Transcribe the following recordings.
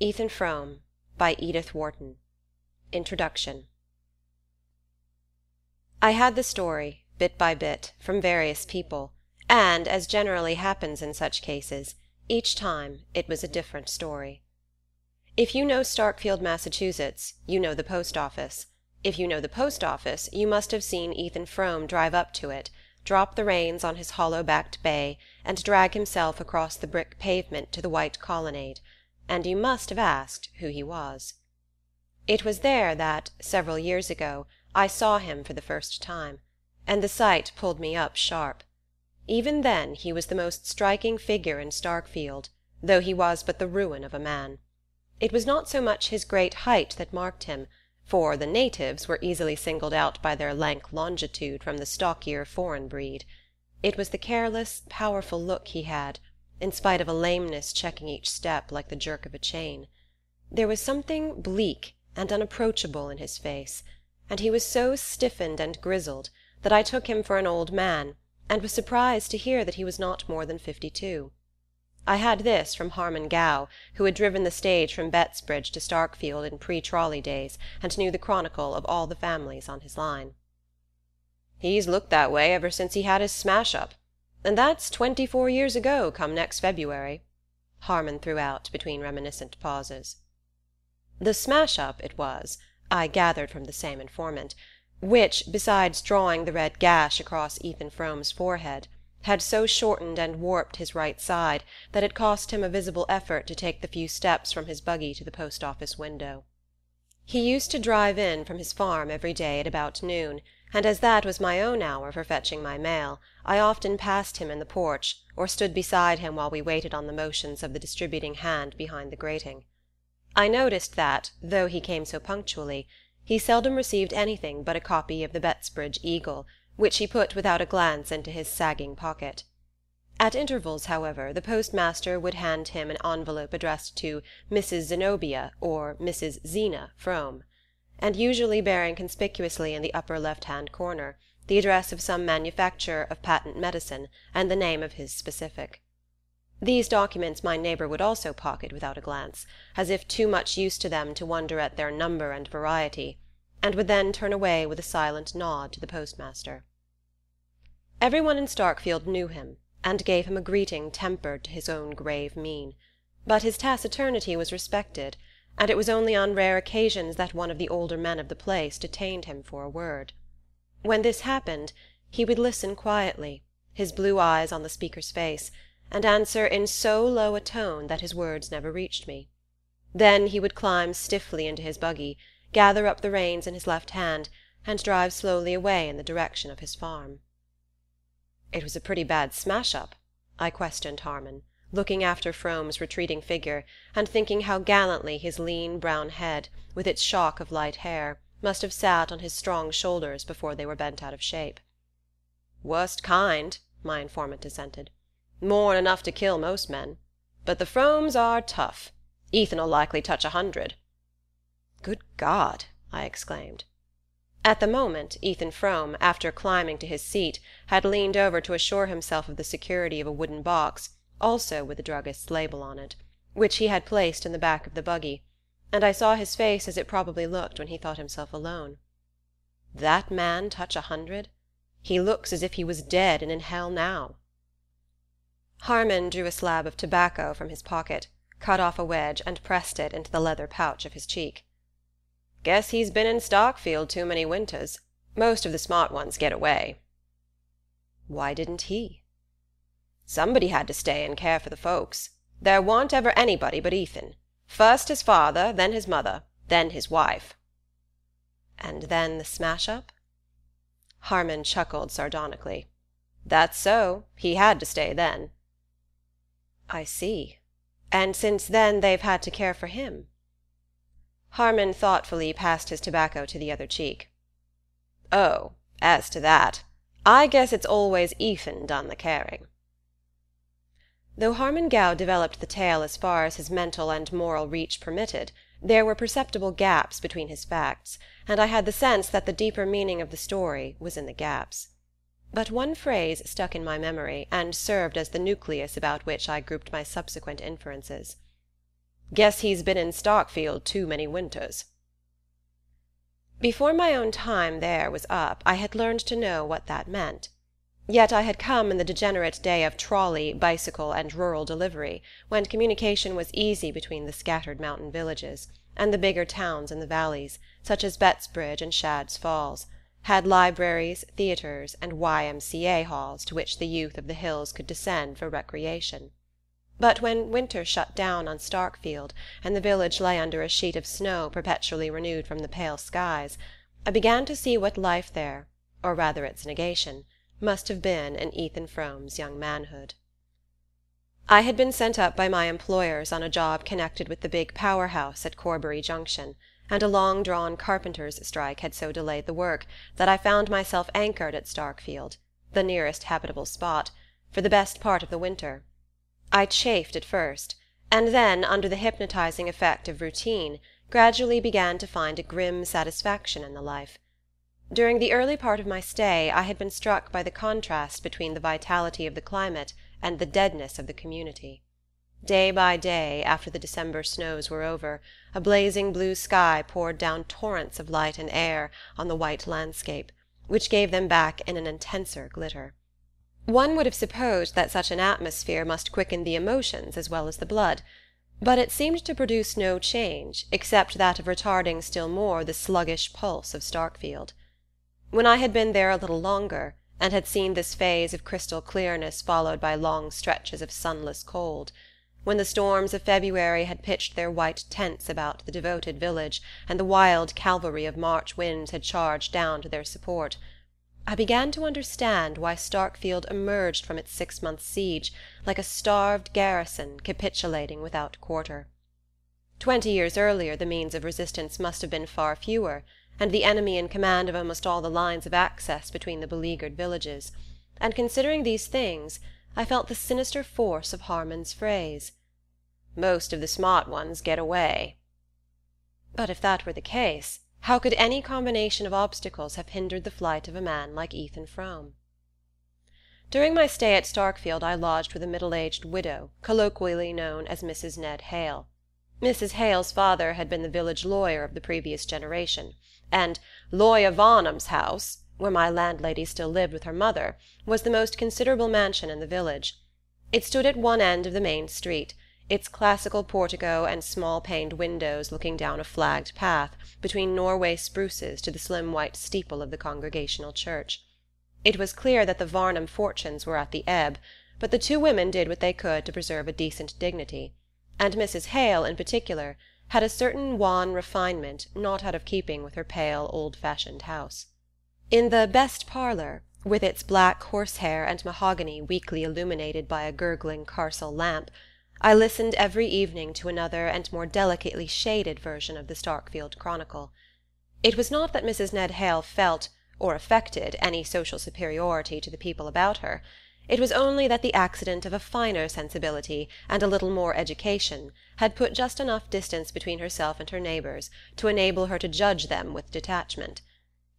Ethan Frome by Edith Wharton. Introduction. I had the story, bit by bit, from various people, and, as generally happens in such cases, each time it was a different story. If you know Starkfield, Massachusetts, you know the post office. If you know the post office, you must have seen Ethan Frome drive up to it, drop the reins on his hollow-backed bay, and drag himself across the brick pavement to the white colonnade, and you must have asked who he was. It was there that, several years ago, I saw him for the first time, and the sight pulled me up sharp. Even then he was the most striking figure in Starkfield, though he was but the ruin of a man. It was not so much his great height that marked him, for the natives were easily singled out by their lank longitude from the stockier foreign breed. It was the careless, powerful look he had, in spite of a lameness checking each step like the jerk of a chain. There was something bleak and unapproachable in his face, and he was so stiffened and grizzled that I took him for an old man, and was surprised to hear that he was not more than 52. I had this from Harmon Gow, who had driven the stage from Bettsbridge to Starkfield in pre-trolley days, and knew the chronicle of all the families on his line. "He's looked that way ever since he had his smash-up, and that's 24 years ago come next February," Harmon threw out between reminiscent pauses. The smash-up it was, I gathered from the same informant, which, besides drawing the red gash across Ethan Frome's forehead, had so shortened and warped his right side that it cost him a visible effort to take the few steps from his buggy to the post-office window. He used to drive in from his farm every day at about noon, and as that was my own hour for fetching my mail, I often passed him in the porch, or stood beside him while we waited on the motions of the distributing hand behind the grating. I noticed that, though he came so punctually, he seldom received anything but a copy of the Bettsbridge Eagle, which he put without a glance into his sagging pocket. At intervals, however, the postmaster would hand him an envelope addressed to Mrs. Zenobia or Mrs. Zena Frome, and usually bearing conspicuously in the upper left-hand corner the address of some manufacturer of patent medicine and the name of his specific. These documents my neighbour would also pocket without a glance, as if too much used to them to wonder at their number and variety, and would then turn away with a silent nod to the postmaster. Everyone in Starkfield knew him, and gave him a greeting tempered to his own grave mien, but his taciturnity was respected, and it was only on rare occasions that one of the older men of the place detained him for a word. When this happened, he would listen quietly, his blue eyes on the speaker's face, and answer in so low a tone that his words never reached me. Then he would climb stiffly into his buggy, gather up the reins in his left hand, and drive slowly away in the direction of his farm. "It was a pretty bad smash-up?" I questioned Harmon, looking after Frome's retreating figure, and thinking how gallantly his lean brown head, with its shock of light hair, must have sat on his strong shoulders before they were bent out of shape. "Worst kind," my informant assented. "More'n enough to kill most men. But the Fromes are tough. Ethan'll likely touch 100. "Good God!" I exclaimed. At the moment, Ethan Frome, after climbing to his seat, had leaned over to assure himself of the security of a wooden box, also with the druggist's label on it, which he had placed in the back of the buggy, and I saw his face as it probably looked when he thought himself alone. That man touch 100? He looks as if he was dead and in hell now. Harmon drew a slab of tobacco from his pocket, cut off a wedge, and pressed it into the leather pouch of his cheek. "Guess he's been in Starkfield too many winters. Most of the smart ones get away." "Why didn't he?" "Somebody had to stay and care for the folks. There warn't ever anybody but Ethan. First his father, then his mother, then his wife." "And then the smash-up?" Harmon chuckled sardonically. "That's so. He had to stay then." "I see. And since then they've had to care for him?" Harmon thoughtfully passed his tobacco to the other cheek. "Oh, as to that, I guess it's always Ethan done the caring." Though Harmon Gow developed the tale as far as his mental and moral reach permitted, there were perceptible gaps between his facts, and I had the sense that the deeper meaning of the story was in the gaps. But one phrase stuck in my memory, and served as the nucleus about which I grouped my subsequent inferences. Guess he's been in Starkfield too many winters." Before my own time there was up I had learned to know what that meant. Yet I had come in the degenerate day of trolley, bicycle, and rural delivery, when communication was easy between the scattered mountain villages, and the bigger towns in the valleys, such as Bettsbridge and Shadd's Falls, had libraries, theatres, and Y.M.C.A. halls to which the youth of the hills could descend for recreation. But when winter shut down on Starkfield, and the village lay under a sheet of snow perpetually renewed from the pale skies, I began to see what life there, or rather its negation, must have been in Ethan Frome's young manhood. I had been sent up by my employers on a job connected with the big power house at Corbury Junction, and a long-drawn carpenters' strike had so delayed the work that I found myself anchored at Starkfield, the nearest habitable spot, for the best part of the winter. I chafed at first, and then, under the hypnotizing effect of routine, gradually began to find a grim satisfaction in the life. During the early part of my stay I had been struck by the contrast between the vitality of the climate and the deadness of the community. Day by day, after the December snows were over, a blazing blue sky poured down torrents of light and air on the white landscape, which gave them back in an intenser glitter. One would have supposed that such an atmosphere must quicken the emotions as well as the blood, but it seemed to produce no change except that of retarding still more the sluggish pulse of Starkfield. When I had been there a little longer, and had seen this phase of crystal clearness followed by long stretches of sunless cold, when the storms of February had pitched their white tents about the devoted village, and the wild cavalry of March winds had charged down to their support, I began to understand why Starkfield emerged from its 6-month siege like a starved garrison capitulating without quarter. 20 years earlier the means of resistance must have been far fewer, and the enemy in command of almost all the lines of access between the beleaguered villages, and considering these things I felt the sinister force of Harmon's phrase, "Most of the smart ones get away." But if that were the case, how could any combination of obstacles have hindered the flight of a man like Ethan Frome? During my stay at Starkfield I lodged with a middle-aged widow, colloquially known as Mrs. Ned Hale. Mrs. Hale's father had been the village lawyer of the previous generation, and "Lawyer Varnum's house," where my landlady still lived with her mother, was the most considerable mansion in the village. It stood at one end of the main street, its classical portico and small-paned windows looking down a flagged path between Norway spruces to the slim white steeple of the Congregational Church. It was clear that the Varnum fortunes were at the ebb, but the two women did what they could to preserve a decent dignity, and Mrs. Hale, in particular, had a certain wan refinement not out of keeping with her pale, old-fashioned house. In the "best parlour," with its black horsehair and mahogany weakly illuminated by a gurgling carcel lamp, I listened every evening to another and more delicately shaded version of the Starkfield Chronicle. It was not that Mrs. Ned Hale felt, or affected, any social superiority to the people about her. It was only that the accident of a finer sensibility and a little more education had put just enough distance between herself and her neighbours to enable her to judge them with detachment.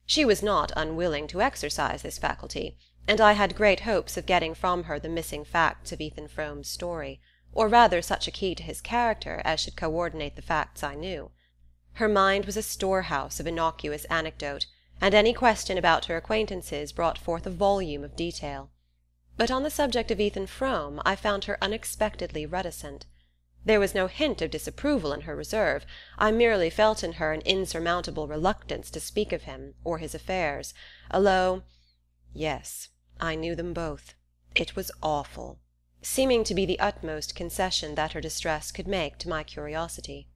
She was not unwilling to exercise this faculty, and I had great hopes of getting from her the missing facts of Ethan Frome's story, or rather such a key to his character as should coordinate the facts I knew. Her mind was a storehouse of innocuous anecdote, and any question about her acquaintances brought forth a volume of detail. But on the subject of Ethan Frome I found her unexpectedly reticent. There was no hint of disapproval in her reserve. I merely felt in her an insurmountable reluctance to speak of him or his affairs, a low "Yes, I knew them both. It was awful," seeming to be the utmost concession that her distress could make to my curiosity.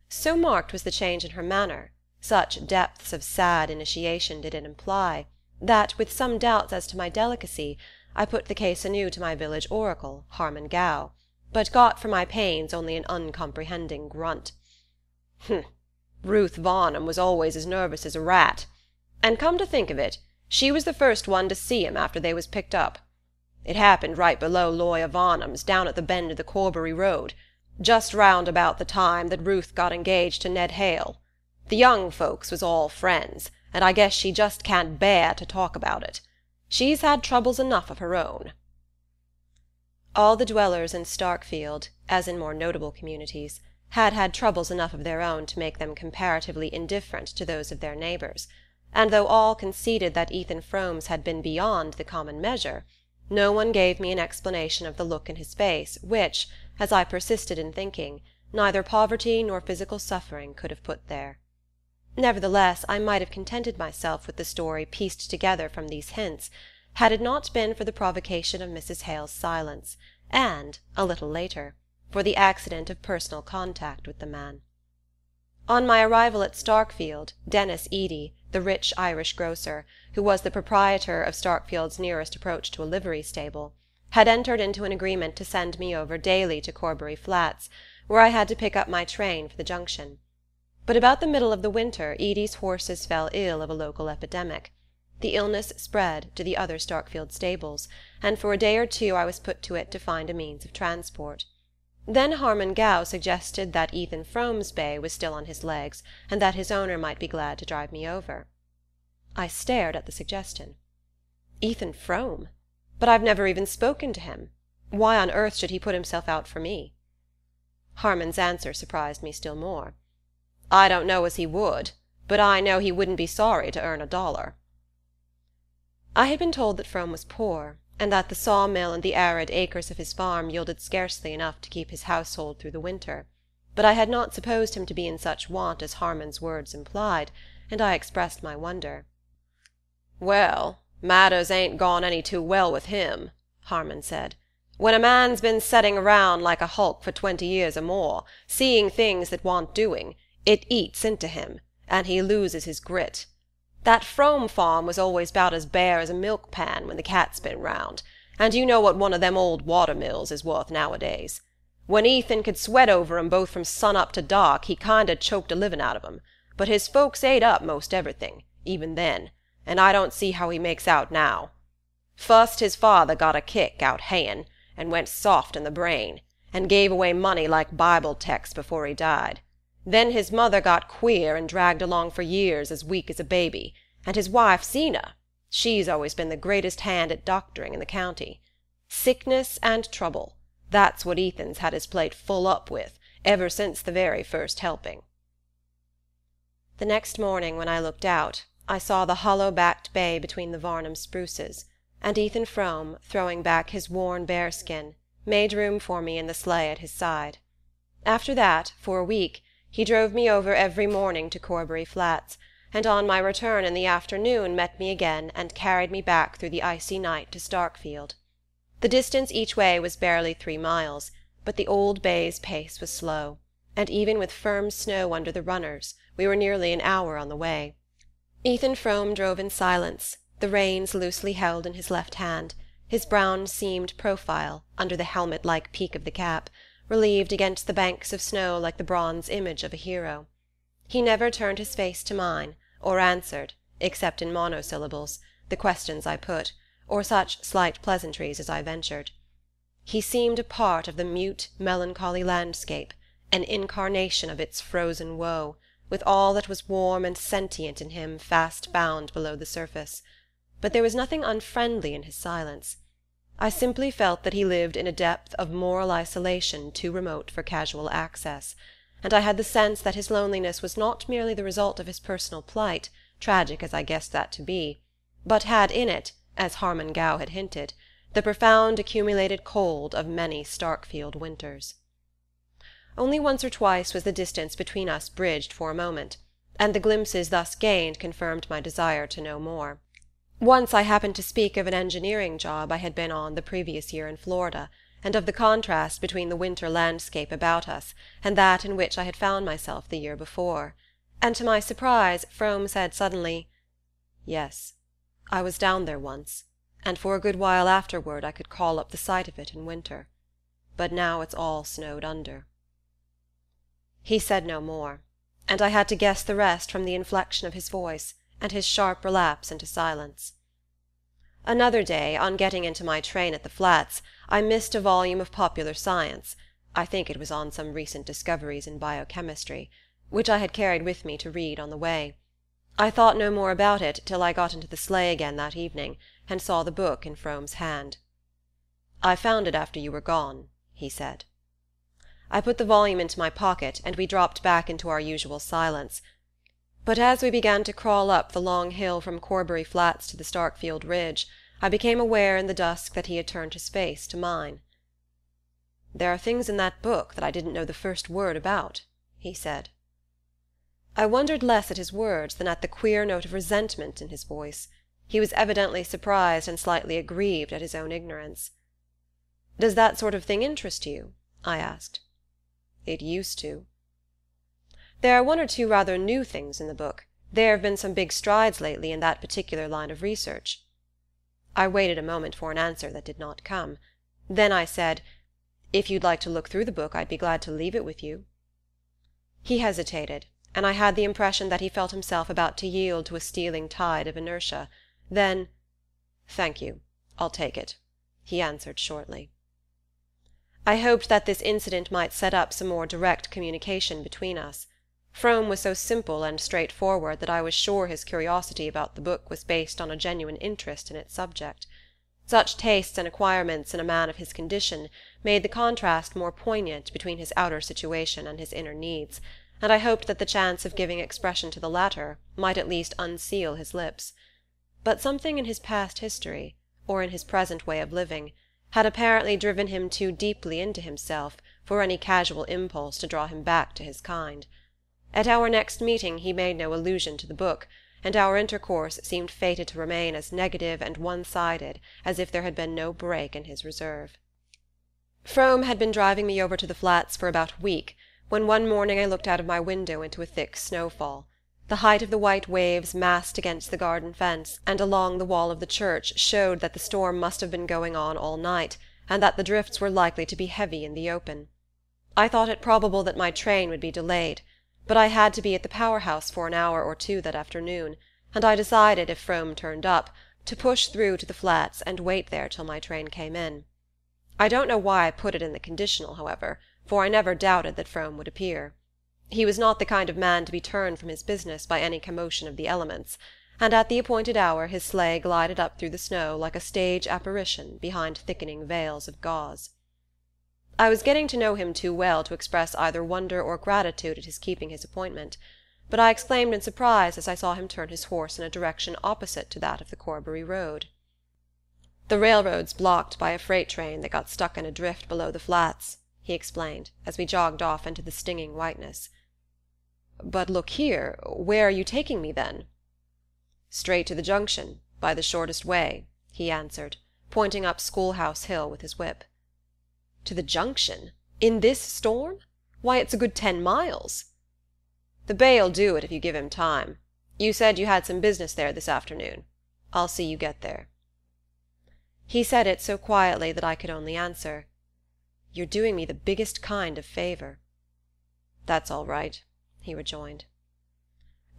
So marked was the change in her manner, such depths of sad initiation did it imply, that, with some doubts as to my delicacy, I put the case anew to my village oracle, Harmon Gow, but got for my pains only an uncomprehending grunt. Ruth Varnum was always as nervous as a rat. And come to think of it, she was the first one to see him after they was picked up. It happened right below Lawyer Varnum's, down at the bend of the Corbury Road, just round about the time that Ruth got engaged to Ned Hale. The young folks was all friends, and I guess she just can't bear to talk about it. She's had troubles enough of her own. All the dwellers in Starkfield, as in more notable communities, had had troubles enough of their own to make them comparatively indifferent to those of their neighbours, and though all conceded that Ethan Frome's had been beyond the common measure, no one gave me an explanation of the look in his face which, as I persisted in thinking, neither poverty nor physical suffering could have put there. Nevertheless, I might have contented myself with the story pieced together from these hints, had it not been for the provocation of Mrs. Hale's silence, and, a little later, for the accident of personal contact with the man. On my arrival at Starkfield, Denis Eady, the rich Irish grocer, who was the proprietor of Starkfield's nearest approach to a livery stable, had entered into an agreement to send me over daily to Corbury Flats, where I had to pick up my train for the junction. But about the middle of the winter Eady's horses fell ill of a local epidemic. The illness spread to the other Starkfield stables, and for a day or two I was put to it to find a means of transport. Then Harmon Gow suggested that Ethan Frome's bay was still on his legs, and that his owner might be glad to drive me over. I stared at the suggestion. Ethan Frome? But I've never even spoken to him. Why on earth should he put himself out for me? Harmon's answer surprised me still more. I don't know as he would, but I know he wouldn't be sorry to earn $1. I had been told that Frome was poor, and that the sawmill and the arid acres of his farm yielded scarcely enough to keep his household through the winter, but I had not supposed him to be in such want as Harmon's words implied, and I expressed my wonder. "Well, matters ain't gone any too well with him," Harmon said. "When a man's been setting around like a hulk for 20 years or more, seeing things that want doing, it eats into him, and he loses his grit. That Frome farm was always 'bout as bare as a milk pan when the cat's been round, and you know what one of them old water-mills is worth nowadays. When Ethan could sweat over 'em both from sun-up to dark, he kind of choked a living out of 'em, but his folks ate up most everything, even then, and I don't see how he makes out now. Fust his father got a kick out hayin', and went soft in the brain, and gave away money like Bible texts before he died. Then his mother got queer and dragged along for years as weak as a baby, and his wife Zena, she's always been the greatest hand at doctoring in the county. Sickness and trouble, that's what Ethan's had his plate full up with, ever since the very first helping." The next morning when I looked out, I saw the hollow-backed bay between the Varnum spruces, and Ethan Frome, throwing back his worn bearskin, made room for me in the sleigh at his side. After that, for a week, he drove me over every morning to Corbury Flats, and on my return in the afternoon met me again and carried me back through the icy night to Starkfield. The distance each way was barely 3 miles, but the old bay's pace was slow, and even with firm snow under the runners we were nearly an hour on the way. Ethan Frome drove in silence, the reins loosely held in his left hand, his brown-seamed profile, under the helmet-like peak of the cap, relieved against the banks of snow like the bronze image of a hero. He never turned his face to mine, or answered, except in monosyllables, the questions I put, or such slight pleasantries as I ventured. He seemed a part of the mute, melancholy landscape, an incarnation of its frozen woe, with all that was warm and sentient in him fast bound below the surface. But there was nothing unfriendly in his silence. I simply felt that he lived in a depth of moral isolation too remote for casual access, and I had the sense that his loneliness was not merely the result of his personal plight, tragic as I guessed that to be, but had in it, as Harmon Gow had hinted, the profound accumulated cold of many Starkfield winters. Only once or twice was the distance between us bridged for a moment, and the glimpses thus gained confirmed my desire to know more. Once I happened to speak of an engineering job I had been on the previous year in Florida, and of the contrast between the winter landscape about us and that in which I had found myself the year before, and to my surprise Frome said suddenly, "Yes, I was down there once, and for a good while afterward I could call up the sight of it in winter, but now it's all snowed under." He said no more, and I had to guess the rest from the inflection of his voice and his sharp relapse into silence. Another day, on getting into my train at the Flats, I missed a volume of popular science, I think it was on some recent discoveries in biochemistry, which I had carried with me to read on the way. I thought no more about it till I got into the sleigh again that evening, and saw the book in Frome's hand. "I found it after you were gone," he said. I put the volume into my pocket, and we dropped back into our usual silence. But as we began to crawl up the long hill from Corbury Flats to the Starkfield ridge, I became aware in the dusk that he had turned his face to mine. "There are things in that book that I didn't know the first word about," he said. I wondered less at his words than at the queer note of resentment in his voice. He was evidently surprised and slightly aggrieved at his own ignorance. "Does that sort of thing interest you?" I asked. "It used to." "There are one or two rather new things in the book. There have been some big strides lately in that particular line of research." I waited a moment for an answer that did not come. Then I said, "If you'd like to look through the book, I'd be glad to leave it with you." He hesitated, and I had the impression that he felt himself about to yield to a stealing tide of inertia. Then, "Thank you, I'll take it," he answered shortly. I hoped that this incident might set up some more direct communication between us. Frome was so simple and straightforward that I was sure his curiosity about the book was based on a genuine interest in its subject. Such tastes and acquirements in a man of his condition made the contrast more poignant between his outer situation and his inner needs, and I hoped that the chance of giving expression to the latter might at least unseal his lips. But something in his past history, or in his present way of living, had apparently driven him too deeply into himself for any casual impulse to draw him back to his kind. At our next meeting he made no allusion to the book, and our intercourse seemed fated to remain as negative and one-sided as if there had been no break in his reserve. Frome had been driving me over to the Flats for about a week, when one morning I looked out of my window into a thick snowfall. The height of the white waves massed against the garden fence and along the wall of the church showed that the storm must have been going on all night, and that the drifts were likely to be heavy in the open. I thought it probable that my train would be delayed, but I had to be at the power-house for an hour or two that afternoon, and I decided, if Frome turned up, to push through to the Flats and wait there till my train came in. I don't know why I put it in the conditional, however, for I never doubted that Frome would appear. He was not the kind of man to be turned from his business by any commotion of the elements, and at the appointed hour his sleigh glided up through the snow like a stage apparition behind thickening veils of gauze. I was getting to know him too well to express either wonder or gratitude at his keeping his appointment, but I exclaimed in surprise as I saw him turn his horse in a direction opposite to that of the Corbury road. "The railroad's blocked by a freight train that got stuck in a drift below the Flats," he explained, as we jogged off into the stinging whiteness. "But look here, where are you taking me, then?" "Straight to the junction, by the shortest way," he answered, pointing up Schoolhouse Hill with his whip. "To the junction? In this storm? Why, it's a good 10 miles." "The bay'll do it if you give him time. You said you had some business there this afternoon. I'll see you get there." He said it so quietly that I could only answer, "You're doing me the biggest kind of favour." "That's all right," he rejoined.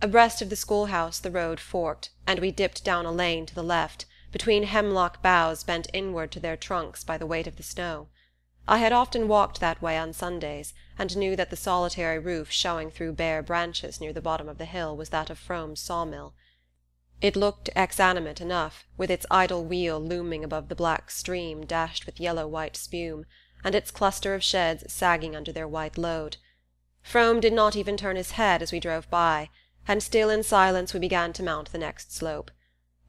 Abreast of the schoolhouse the road forked, and we dipped down a lane to the left, between hemlock boughs bent inward to their trunks by the weight of the snow. I had often walked that way on Sundays, and knew that the solitary roof showing through bare branches near the bottom of the hill was that of Frome's sawmill. It looked exanimate enough, with its idle wheel looming above the black stream dashed with yellow-white spume, and its cluster of sheds sagging under their white load. Frome did not even turn his head as we drove by, and still in silence we began to mount the next slope.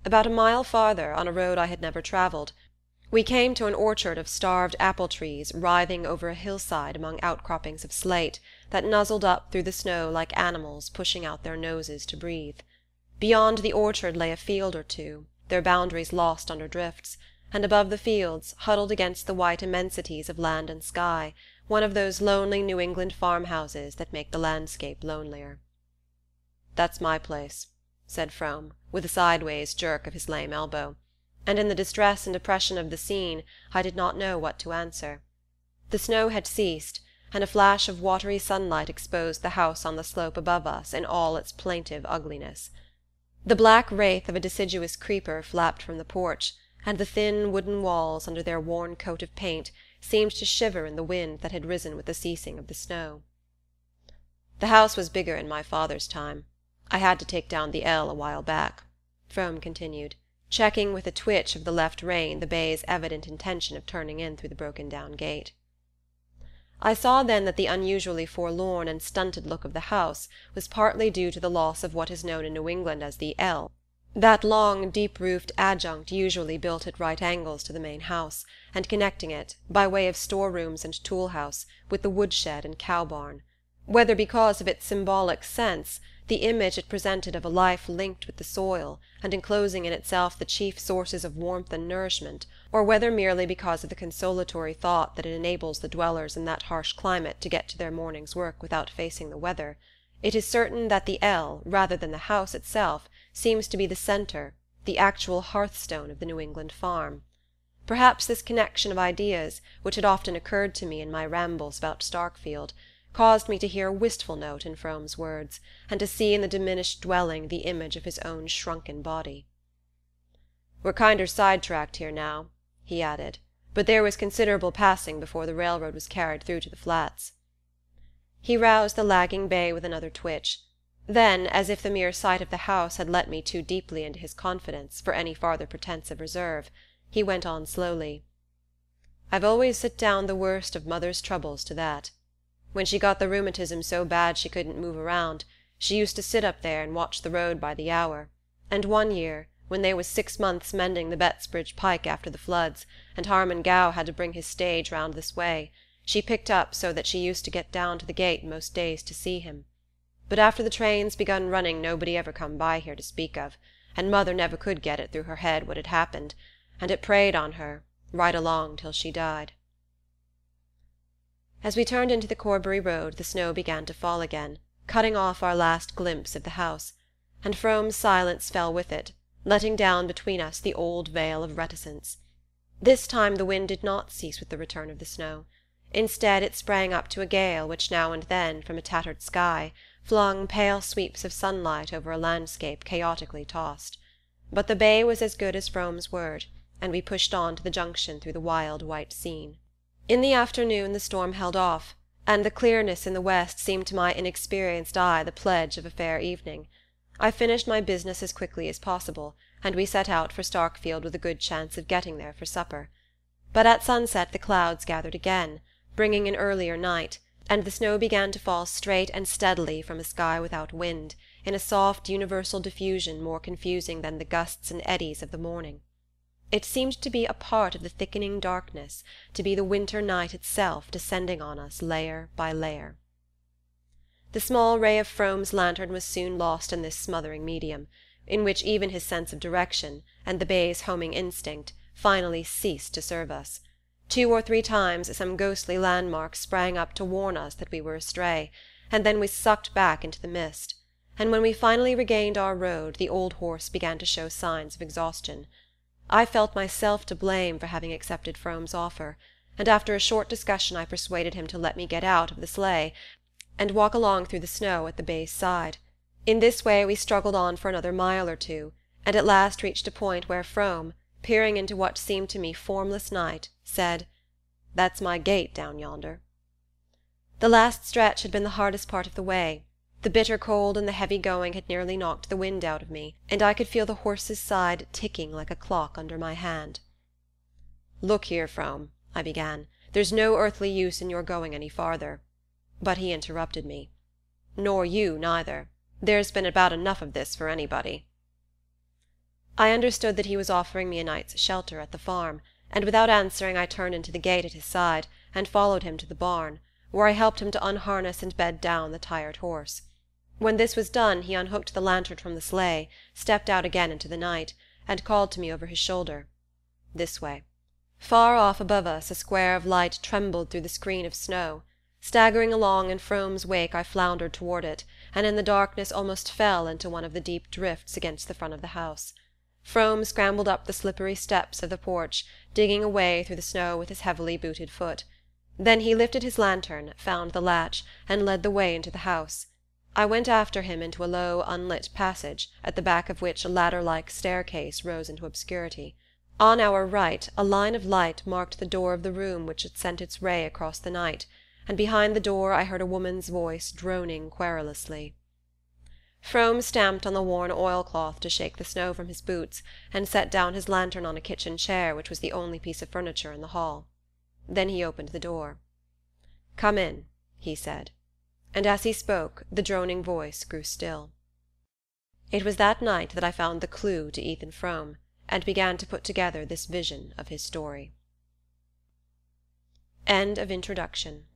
About a mile farther, on a road I had never travelled, we came to an orchard of starved apple-trees writhing over a hillside among outcroppings of slate that nuzzled up through the snow like animals pushing out their noses to breathe. Beyond the orchard lay a field or two, their boundaries lost under drifts, and above the fields, huddled against the white immensities of land and sky, one of those lonely New England farmhouses that make the landscape lonelier. "That's my place," said Frome, with a sideways jerk of his lame elbow, and in the distress and oppression of the scene I did not know what to answer. The snow had ceased, and a flash of watery sunlight exposed the house on the slope above us in all its plaintive ugliness. The black wraith of a deciduous creeper flapped from the porch, and the thin wooden walls, under their worn coat of paint, seemed to shiver in the wind that had risen with the ceasing of the snow. "The house was bigger in my father's time. I had to take down the L a while back," Frome continued, checking with a twitch of the left rein the bay's evident intention of turning in through the broken-down gate. I saw then that the unusually forlorn and stunted look of the house was partly due to the loss of what is known in New England as the L, that long, deep-roofed adjunct usually built at right angles to the main house, and connecting it, by way of storerooms and tool-house, with the woodshed and cow-barn; whether because of its symbolic sense, the image it presented of a life linked with the soil, and enclosing in itself the chief sources of warmth and nourishment, or whether merely because of the consolatory thought that it enables the dwellers in that harsh climate to get to their morning's work without facing the weather, it is certain that the L, rather than the house itself, seems to be the centre, the actual hearthstone of the New England farm. Perhaps this connection of ideas, which had often occurred to me in my rambles about Starkfield, caused me to hear a wistful note in Frome's words, and to see in the diminished dwelling the image of his own shrunken body. "We're kinder sidetracked here now," he added, "but there was considerable passing before the railroad was carried through to the Flats." He roused the lagging bay with another twitch. Then, as if the mere sight of the house had let me too deeply into his confidence for any farther pretence of reserve, he went on slowly. "I've always set down the worst of mother's troubles to that. When she got the rheumatism so bad she couldn't move around, she used to sit up there and watch the road by the hour, and one year, when they was 6 months mending the Bettsbridge pike after the floods, and Harmon Gow had to bring his stage round this way, she picked up so that she used to get down to the gate most days to see him. But after the trains begun running nobody ever come by here to speak of, and mother never could get it through her head what had happened, and it preyed on her, right along till she died." As we turned into the Corbury road the snow began to fall again, cutting off our last glimpse of the house, and Frome's silence fell with it, letting down between us the old veil of reticence. This time the wind did not cease with the return of the snow. Instead it sprang up to a gale which now and then, from a tattered sky, flung pale sweeps of sunlight over a landscape chaotically tossed. But the bay was as good as Frome's word, and we pushed on to the junction through the wild white scene. In the afternoon the storm held off, and the clearness in the west seemed to my inexperienced eye the pledge of a fair evening. I finished my business as quickly as possible, and we set out for Starkfield with a good chance of getting there for supper. But at sunset the clouds gathered again, bringing an earlier night, and the snow began to fall straight and steadily from a sky without wind, in a soft universal diffusion more confusing than the gusts and eddies of the morning. It seemed to be a part of the thickening darkness, to be the winter night itself descending on us layer by layer. The small ray of Frome's lantern was soon lost in this smothering medium, in which even his sense of direction, and the bay's homing instinct, finally ceased to serve us. 2 or 3 times some ghostly landmark sprang up to warn us that we were astray, and then we sucked back into the mist, and when we finally regained our road the old horse began to show signs of exhaustion. I felt myself to blame for having accepted Frome's offer, and after a short discussion I persuaded him to let me get out of the sleigh and walk along through the snow at the bay's side. In this way we struggled on for another mile or 2, and at last reached a point where Frome, peering into what seemed to me formless night, said, "That's my gate down yonder." The last stretch had been the hardest part of the way. The bitter cold and the heavy going had nearly knocked the wind out of me, and I could feel the horse's side ticking like a clock under my hand. "Look here, Frome," I began, "there's no earthly use in your going any farther." But he interrupted me. "Nor you neither. There's been about enough of this for anybody." I understood that he was offering me a night's shelter at the farm, and without answering I turned into the gate at his side, and followed him to the barn, where I helped him to unharness and bed down the tired horse. When this was done he unhooked the lantern from the sleigh, stepped out again into the night, and called to me over his shoulder, "This way." Far off above us a square of light trembled through the screen of snow. Staggering along in Frome's wake I floundered toward it, and in the darkness almost fell into one of the deep drifts against the front of the house. Frome scrambled up the slippery steps of the porch, digging a way through the snow with his heavily booted foot. Then he lifted his lantern, found the latch, and led the way into the house. I went after him into a low, unlit passage, at the back of which a ladder-like staircase rose into obscurity. On our right a line of light marked the door of the room which had sent its ray across the night, and behind the door I heard a woman's voice droning querulously. Frome stamped on the worn oilcloth to shake the snow from his boots, and set down his lantern on a kitchen chair which was the only piece of furniture in the hall. Then he opened the door. "Come in," he said, and as he spoke the droning voice grew still. It was that night that I found the clue to Ethan Frome, and began to put together this vision of his story. End of introduction.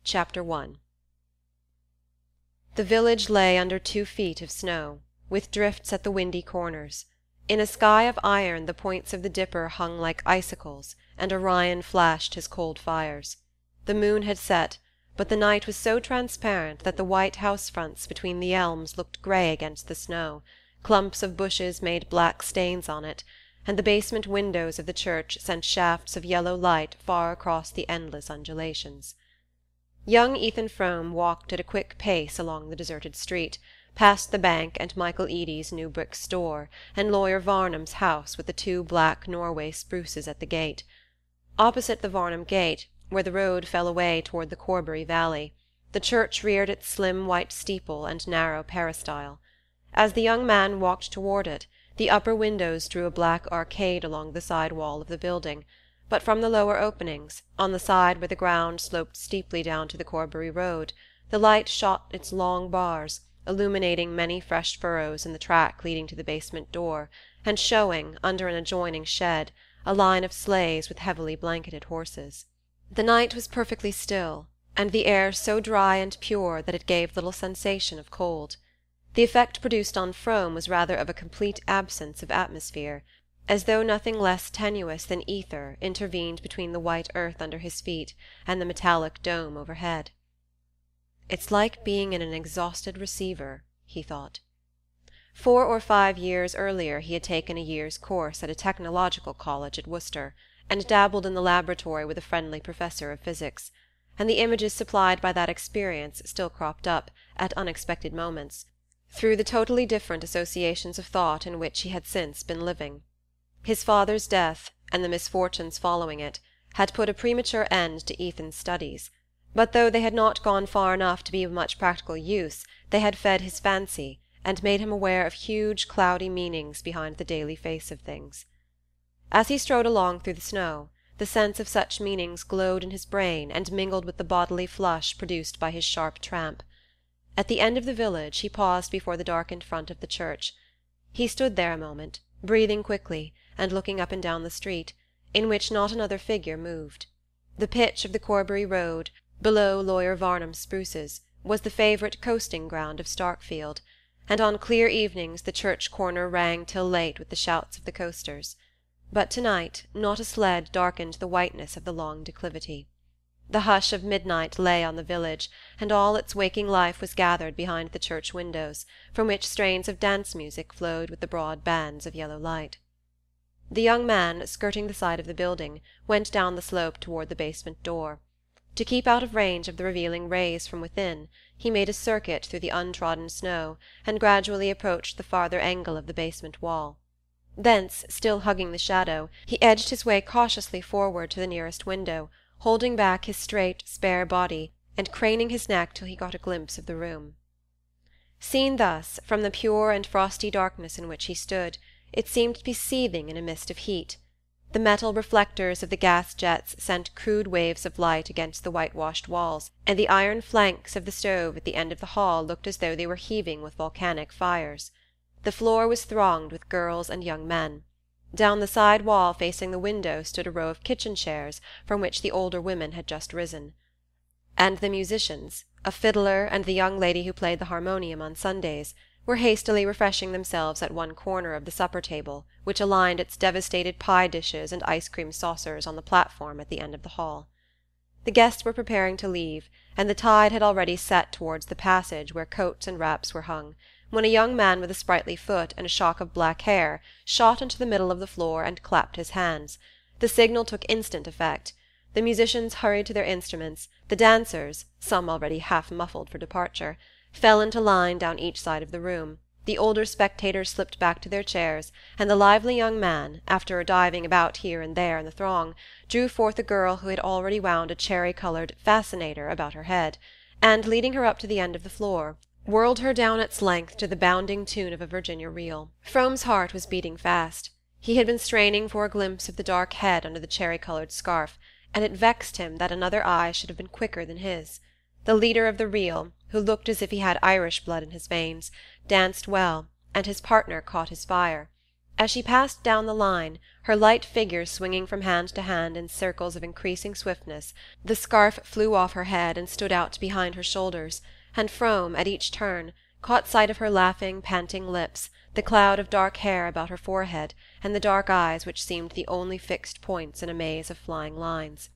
Chapter 1. The village lay under 2 feet of snow, with drifts at the windy corners. In a sky of iron the points of the dipper hung like icicles, and Orion flashed his cold fires. The moon had set, but the night was so transparent that the white house-fronts between the elms looked grey against the snow, clumps of bushes made black stains on it, and the basement windows of the church sent shafts of yellow light far across the endless undulations. Young Ethan Frome walked at a quick pace along the deserted street, past the bank and Michael Eady's new brick store, and Lawyer Varnum's house with the 2 black Norway spruces at the gate. Opposite the Varnum gate, where the road fell away toward the Corbury valley, the church reared its slim white steeple and narrow peristyle. As the young man walked toward it, the upper windows drew a black arcade along the side wall of the building, but from the lower openings, on the side where the ground sloped steeply down to the Corbury road, the light shot its long bars, illuminating many fresh furrows in the track leading to the basement door, and showing, under an adjoining shed, a line of sleighs with heavily blanketed horses. The night was perfectly still, and the air so dry and pure that it gave little sensation of cold. The effect produced on Frome was rather of a complete absence of atmosphere, as though nothing less tenuous than ether intervened between the white earth under his feet and the metallic dome overhead. "It's like being in an exhausted receiver," he thought. 4 or 5 years earlier he had taken a year's course at a technological college at Worcester, and dabbled in the laboratory with a friendly professor of physics, and the images supplied by that experience still cropped up, at unexpected moments, through the totally different associations of thought in which he had since been living. His father's death, and the misfortunes following it, had put a premature end to Ethan's studies, but though they had not gone far enough to be of much practical use, they had fed his fancy, and made him aware of huge cloudy meanings behind the daily face of things. As he strode along through the snow, the sense of such meanings glowed in his brain and mingled with the bodily flush produced by his sharp tramp. At the end of the village he paused before the darkened front of the church. He stood there a moment, breathing quickly, and looking up and down the street, in which not another figure moved. The pitch of the Corbury road, below Lawyer Varnum's spruces, was the favourite coasting ground of Starkfield, and on clear evenings the church corner rang till late with the shouts of the coasters. But tonight not a sled darkened the whiteness of the long declivity. The hush of midnight lay on the village, and all its waking life was gathered behind the church windows, from which strains of dance music flowed with the broad bands of yellow light. The young man, skirting the side of the building, went down the slope toward the basement door. To keep out of range of the revealing rays from within, he made a circuit through the untrodden snow, and gradually approached the farther angle of the basement wall. Thence, still hugging the shadow, he edged his way cautiously forward to the nearest window, holding back his straight, spare body, and craning his neck till he got a glimpse of the room. Seen thus, from the pure and frosty darkness in which he stood, it seemed to be seething in a mist of heat. The metal reflectors of the gas jets sent crude waves of light against the whitewashed walls, and the iron flanks of the stove at the end of the hall looked as though they were heaving with volcanic fires. The floor was thronged with girls and young men. Down the side wall facing the window stood a row of kitchen chairs from which the older women had just risen. And the musicians, a fiddler and the young lady who played the harmonium on Sundays, were hastily refreshing themselves at one corner of the supper table, which aligned its devastated pie dishes and ice-cream saucers on the platform at the end of the hall. The guests were preparing to leave, and the tide had already set towards the passage where coats and wraps were hung, when a young man with a sprightly foot and a shock of black hair shot into the middle of the floor and clapped his hands. The signal took instant effect. The musicians hurried to their instruments, the dancers, some already half muffled for departure, fell into line down each side of the room, The older spectators slipped back to their chairs, and the lively young man, after diving about here and there in the throng, drew forth a girl who had already wound a cherry-coloured "fascinator" about her head, and, leading her up to the end of the floor, whirled her down its length to the bounding tune of a Virginia reel. Frome's heart was beating fast. He had been straining for a glimpse of the dark head under the cherry-coloured scarf, and it vexed him that another eye should have been quicker than his. The leader of the reel, who looked as if he had Irish blood in his veins, danced well, and his partner caught his fire. As she passed down the line, her light figure swinging from hand to hand in circles of increasing swiftness, the scarf flew off her head and stood out behind her shoulders, and Frome, at each turn, caught sight of her laughing, panting lips, the cloud of dark hair about her forehead, and the dark eyes which seemed the only fixed points in a maze of flying lines.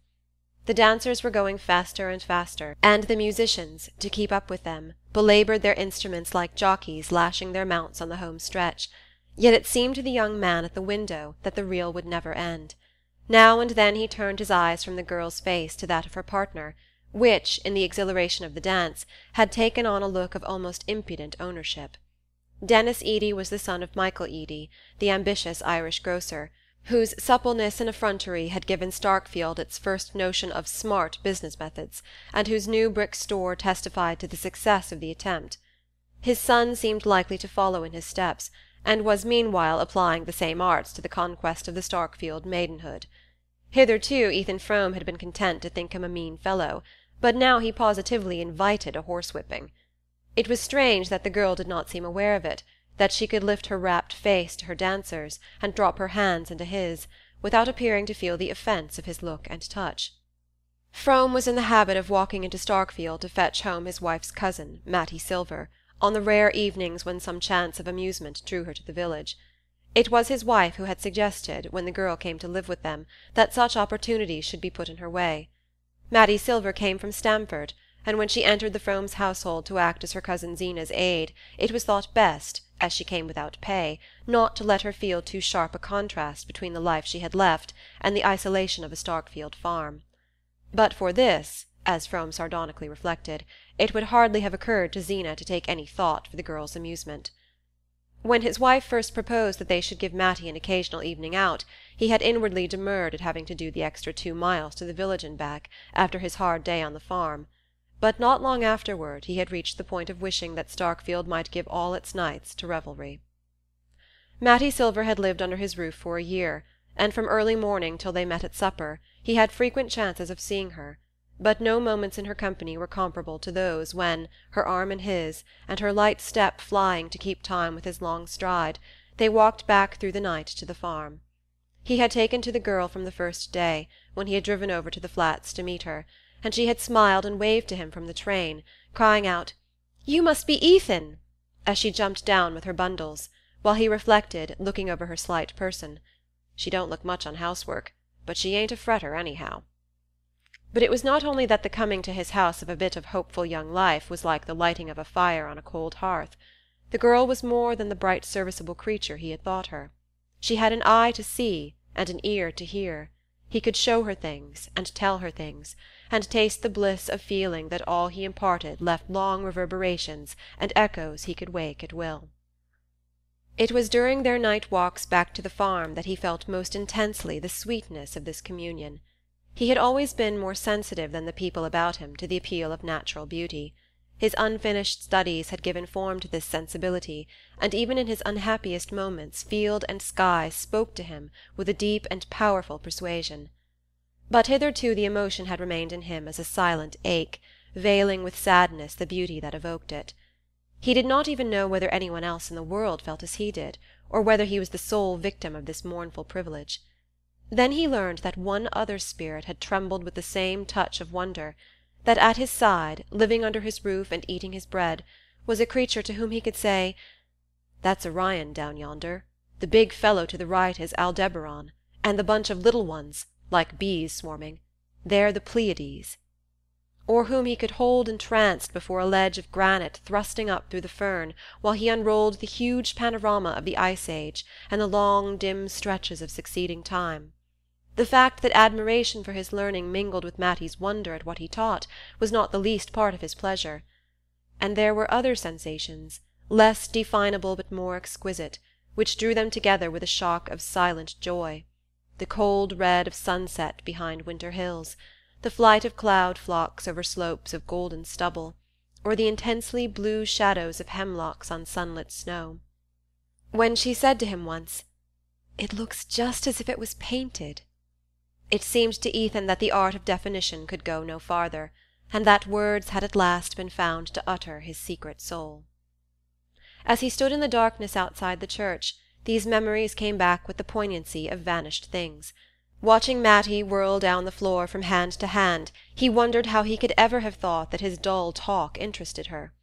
The dancers were going faster and faster, and the musicians, to keep up with them, belaboured their instruments like jockeys lashing their mounts on the home stretch. Yet it seemed to the young man at the window that the reel would never end. Now and then he turned his eyes from the girl's face to that of her partner, which, in the exhilaration of the dance, had taken on a look of almost impudent ownership. Denis Eady was the son of Michael Eady, the ambitious Irish grocer, whose suppleness and effrontery had given Starkfield its first notion of smart business methods, and whose new brick store testified to the success of the attempt. His son seemed likely to follow in his steps, and was meanwhile applying the same arts to the conquest of the Starkfield maidenhood. Hitherto Ethan Frome had been content to think him a mean fellow, but now he positively invited a horsewhipping. It was strange that the girl did not seem aware of it, that she could lift her rapt face to her dancers, and drop her hands into his, without appearing to feel the offence of his look and touch. Frome was in the habit of walking into Starkfield to fetch home his wife's cousin, Mattie Silver, on the rare evenings when some chance of amusement drew her to the village. It was his wife who had suggested, when the girl came to live with them, that such opportunities should be put in her way. Mattie Silver came from Stamford, and when she entered the Fromes' household to act as her cousin Zeena's aide, it was thought best, as she came without pay, not to let her feel too sharp a contrast between the life she had left and the isolation of a Starkfield farm. But for this, as Frome sardonically reflected, it would hardly have occurred to Zeena to take any thought for the girl's amusement. When his wife first proposed that they should give Mattie an occasional evening out, he had inwardly demurred at having to do the extra 2 miles to the village and back, after his hard day on the farm. But not long afterward he had reached the point of wishing that Starkfield might give all its nights to revelry. Mattie Silver had lived under his roof for a year, and from early morning till they met at supper he had frequent chances of seeing her, but no moments in her company were comparable to those when, her arm in his, and her light step flying to keep time with his long stride, they walked back through the night to the farm. He had taken to the girl from the first day, when he had driven over to the Flats to meet her, and she had smiled and waved to him from the train, crying out, "You must be Ethan!" as she jumped down with her bundles, while he reflected, looking over her slight person, "She don't look much on housework, but she ain't a fretter anyhow." But it was not only that the coming to his house of a bit of hopeful young life was like the lighting of a fire on a cold hearth. The girl was more than the bright serviceable creature he had thought her. She had an eye to see, and an ear to hear. He could show her things, and tell her things, and taste the bliss of feeling that all he imparted left long reverberations and echoes he could wake at will. It was during their night walks back to the farm that he felt most intensely the sweetness of this communion. He had always been more sensitive than the people about him to the appeal of natural beauty. His unfinished studies had given form to this sensibility, and even in his unhappiest moments field and sky spoke to him with a deep and powerful persuasion. But hitherto the emotion had remained in him as a silent ache, veiling with sadness the beauty that evoked it. He did not even know whether anyone else in the world felt as he did, or whether he was the sole victim of this mournful privilege. Then he learned that one other spirit had trembled with the same touch of wonder, that at his side, living under his roof and eating his bread, was a creature to whom he could say, "That's Orion down yonder. The big fellow to the right is Aldebaran, and the bunch of little ones, like bees swarming, they're the Pleiades." Or whom he could hold entranced before a ledge of granite thrusting up through the fern while he unrolled the huge panorama of the Ice Age and the long dim stretches of succeeding time. The fact that admiration for his learning mingled with Mattie's wonder at what he taught was not the least part of his pleasure. And there were other sensations, less definable but more exquisite, which drew them together with a shock of silent joy. The cold red of sunset behind winter hills, the flight of cloud flocks over slopes of golden stubble, or the intensely blue shadows of hemlocks on sunlit snow. When she said to him once, "It looks just as if it was painted," it seemed to Ethan that the art of definition could go no farther, and that words had at last been found to utter his secret soul. As he stood in the darkness outside the church, these memories came back with the poignancy of vanished things. Watching Mattie whirl down the floor from hand to hand, he wondered how he could ever have thought that his dull talk interested her.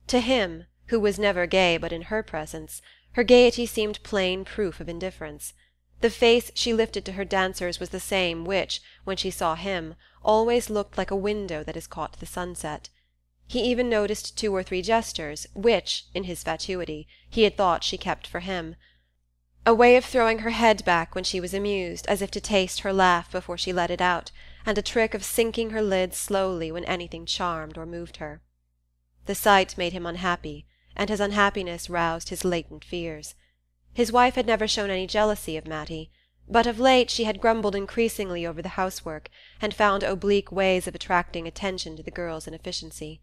To him, who was never gay but in her presence, her gaiety seemed plain proof of indifference. The face she lifted to her dancers was the same which, when she saw him, always looked like a window that has caught the sunset. He even noticed 2 or 3 gestures which, in his fatuity, he had thought she kept for him. A way of throwing her head back when she was amused, as if to taste her laugh before she let it out, and a trick of sinking her lids slowly when anything charmed or moved her. The sight made him unhappy, and his unhappiness roused his latent fears. His wife had never shown any jealousy of Mattie, but of late she had grumbled increasingly over the housework, and found oblique ways of attracting attention to the girl's inefficiency.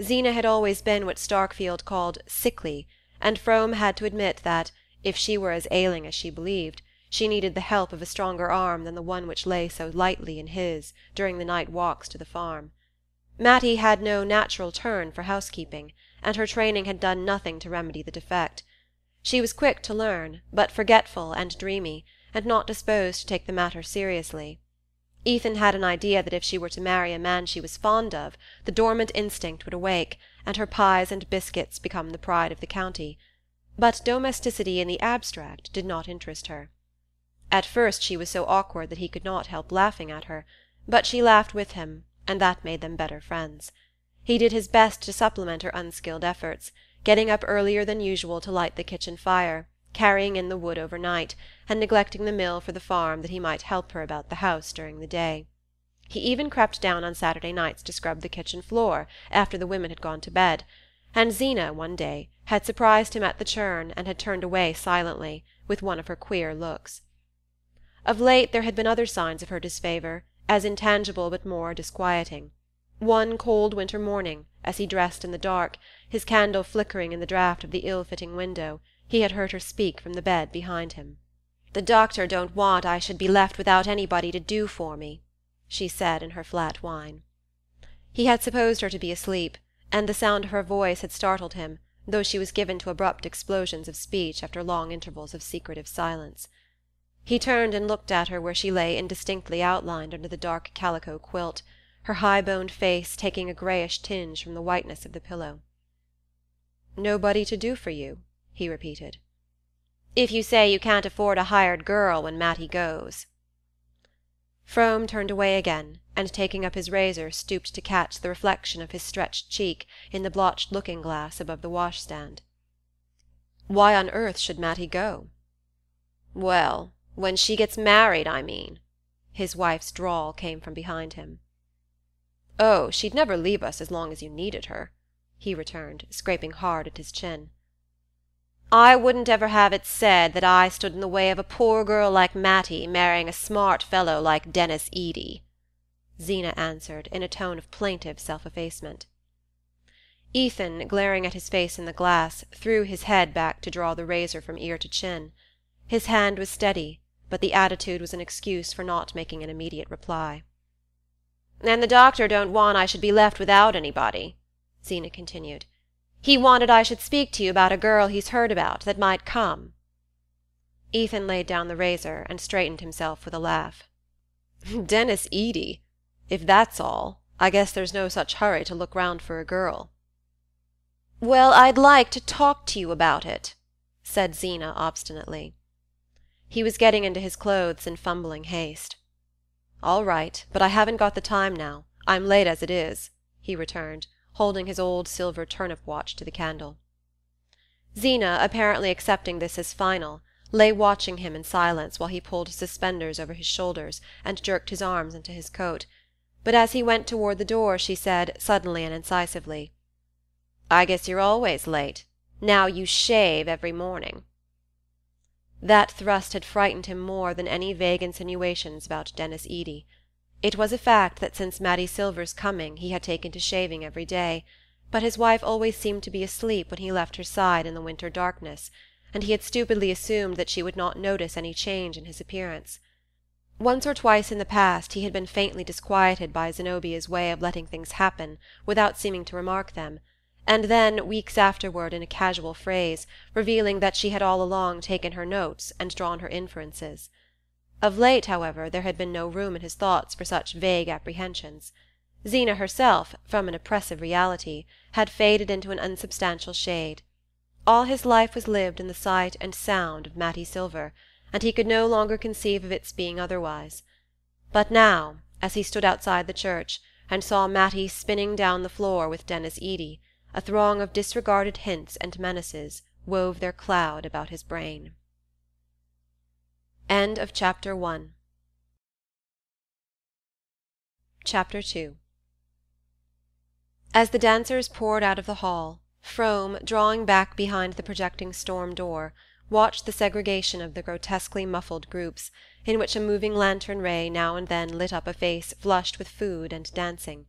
Zeena had always been what Starkfield called sickly, and Frome had to admit that, if she were as ailing as she believed, she needed the help of a stronger arm than the one which lay so lightly in his during the night walks to the farm. Mattie had no natural turn for housekeeping, and her training had done nothing to remedy the defect. She was quick to learn, but forgetful and dreamy, and not disposed to take the matter seriously. Ethan had an idea that if she were to marry a man she was fond of, the dormant instinct would awake, and her pies and biscuits become the pride of the county. But domesticity in the abstract did not interest her. At first she was so awkward that he could not help laughing at her, but she laughed with him, and that made them better friends. He did his best to supplement her unskilled efforts, getting up earlier than usual to light the kitchen fire, carrying in the wood overnight, and neglecting the mill for the farm that he might help her about the house during the day. He even crept down on Saturday nights to scrub the kitchen floor after the women had gone to bed, and Zeena, one day, had surprised him at the churn and had turned away silently, with one of her queer looks. Of late there had been other signs of her disfavour, as intangible but more disquieting. One cold winter morning, as he dressed in the dark, his candle flickering in the draught of the ill-fitting window, he had heard her speak from the bed behind him. "The doctor don't want I should be left without anybody to do for me," she said in her flat whine. He had supposed her to be asleep, and the sound of her voice had startled him, though she was given to abrupt explosions of speech after long intervals of secretive silence. He turned and looked at her where she lay indistinctly outlined under the dark calico quilt, her high-boned face taking a greyish tinge from the whiteness of the pillow. "Nobody to do for you?" he repeated. "If you say you can't afford a hired girl when Mattie goes." Frome turned away again, and taking up his razor stooped to catch the reflection of his stretched cheek in the blotched looking-glass above the washstand. "Why on earth should Mattie go?" "Well, when she gets married, I mean." His wife's drawl came from behind him. "Oh, she'd never leave us as long as you needed her," he returned, scraping hard at his chin. "I wouldn't ever have it said that I stood in the way of a poor girl like Mattie marrying a smart fellow like Dennis Eady," Zeena answered, in a tone of plaintive self-effacement. Ethan, glaring at his face in the glass, threw his head back to draw the razor from ear to chin. His hand was steady, but the attitude was an excuse for not making an immediate reply. "And the doctor don't want I should be left without anybody," Zeena continued. "He wanted I should speak to you about a girl he's heard about that might come." Ethan laid down the razor and straightened himself with a laugh. "Dennis Eady? If that's all, I guess there's no such hurry to look round for a girl." "Well, I'd like to talk to you about it," said Zeena obstinately. He was getting into his clothes in fumbling haste. "All right, but I haven't got the time now. I'm late as it is," he returned, holding his old silver turnip watch to the candle. Zeena, apparently accepting this as final, lay watching him in silence while he pulled his suspenders over his shoulders and jerked his arms into his coat, but as he went toward the door she said, suddenly and incisively, "I guess you're always late. Now you shave every morning." That thrust had frightened him more than any vague insinuations about Denis Eady. It was a fact that since Mattie Silver's coming he had taken to shaving every day, but his wife always seemed to be asleep when he left her side in the winter darkness, and he had stupidly assumed that she would not notice any change in his appearance. Once or twice in the past he had been faintly disquieted by Zenobia's way of letting things happen without seeming to remark them, and then, weeks afterward, in a casual phrase, revealing that she had all along taken her notes and drawn her inferences. Of late, however, there had been no room in his thoughts for such vague apprehensions. Zena herself, from an oppressive reality, had faded into an unsubstantial shade. All his life was lived in the sight and sound of Mattie Silver, and he could no longer conceive of its being otherwise. But now, as he stood outside the church, and saw Mattie spinning down the floor with Denis Eady, a throng of disregarded hints and menaces wove their cloud about his brain. End of Chapter 1. Chapter 2. As the dancers poured out of the hall, Frome, drawing back behind the projecting storm door, watched the segregation of the grotesquely muffled groups, in which a moving lantern ray now and then lit up a face flushed with food and dancing.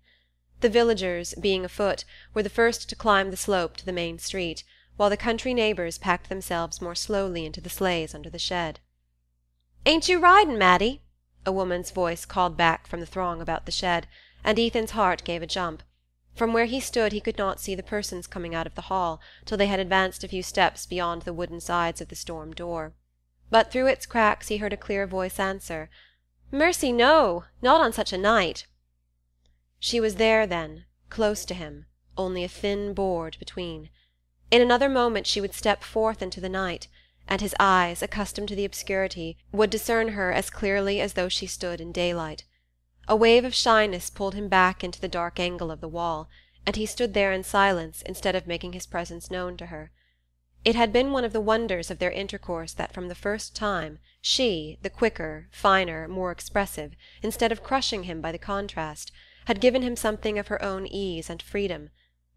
The villagers, being afoot, were the first to climb the slope to the main street, while the country neighbours packed themselves more slowly into the sleighs under the shed. "Ain't you ridin', Mattie?" a woman's voice called back from the throng about the shed, and Ethan's heart gave a jump. From where he stood he could not see the persons coming out of the hall till they had advanced a few steps beyond the wooden sides of the storm door. But through its cracks he heard a clear voice answer, "Mercy, no, not on such a night." She was there, then, close to him, only a thin board between. In another moment she would step forth into the night, and his eyes, accustomed to the obscurity, would discern her as clearly as though she stood in daylight. A wave of shyness pulled him back into the dark angle of the wall, and he stood there in silence instead of making his presence known to her. It had been one of the wonders of their intercourse that from the first time she, the quicker, finer, more expressive, instead of crushing him by the contrast, had given him something of her own ease and freedom,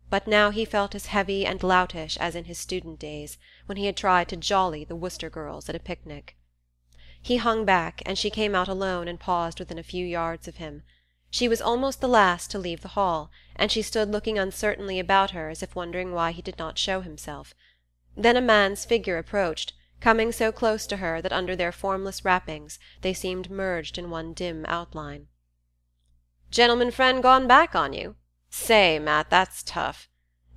but now he felt as heavy and loutish as in his student days, when he had tried to jolly the Worcester girls at a picnic. He hung back, and she came out alone and paused within a few yards of him. She was almost the last to leave the hall, and she stood looking uncertainly about her as if wondering why he did not show himself. Then a man's figure approached, coming so close to her that under their formless wrappings they seemed merged in one dim outline. "Gentleman friend gone back on you? Say, Matt, that's tough.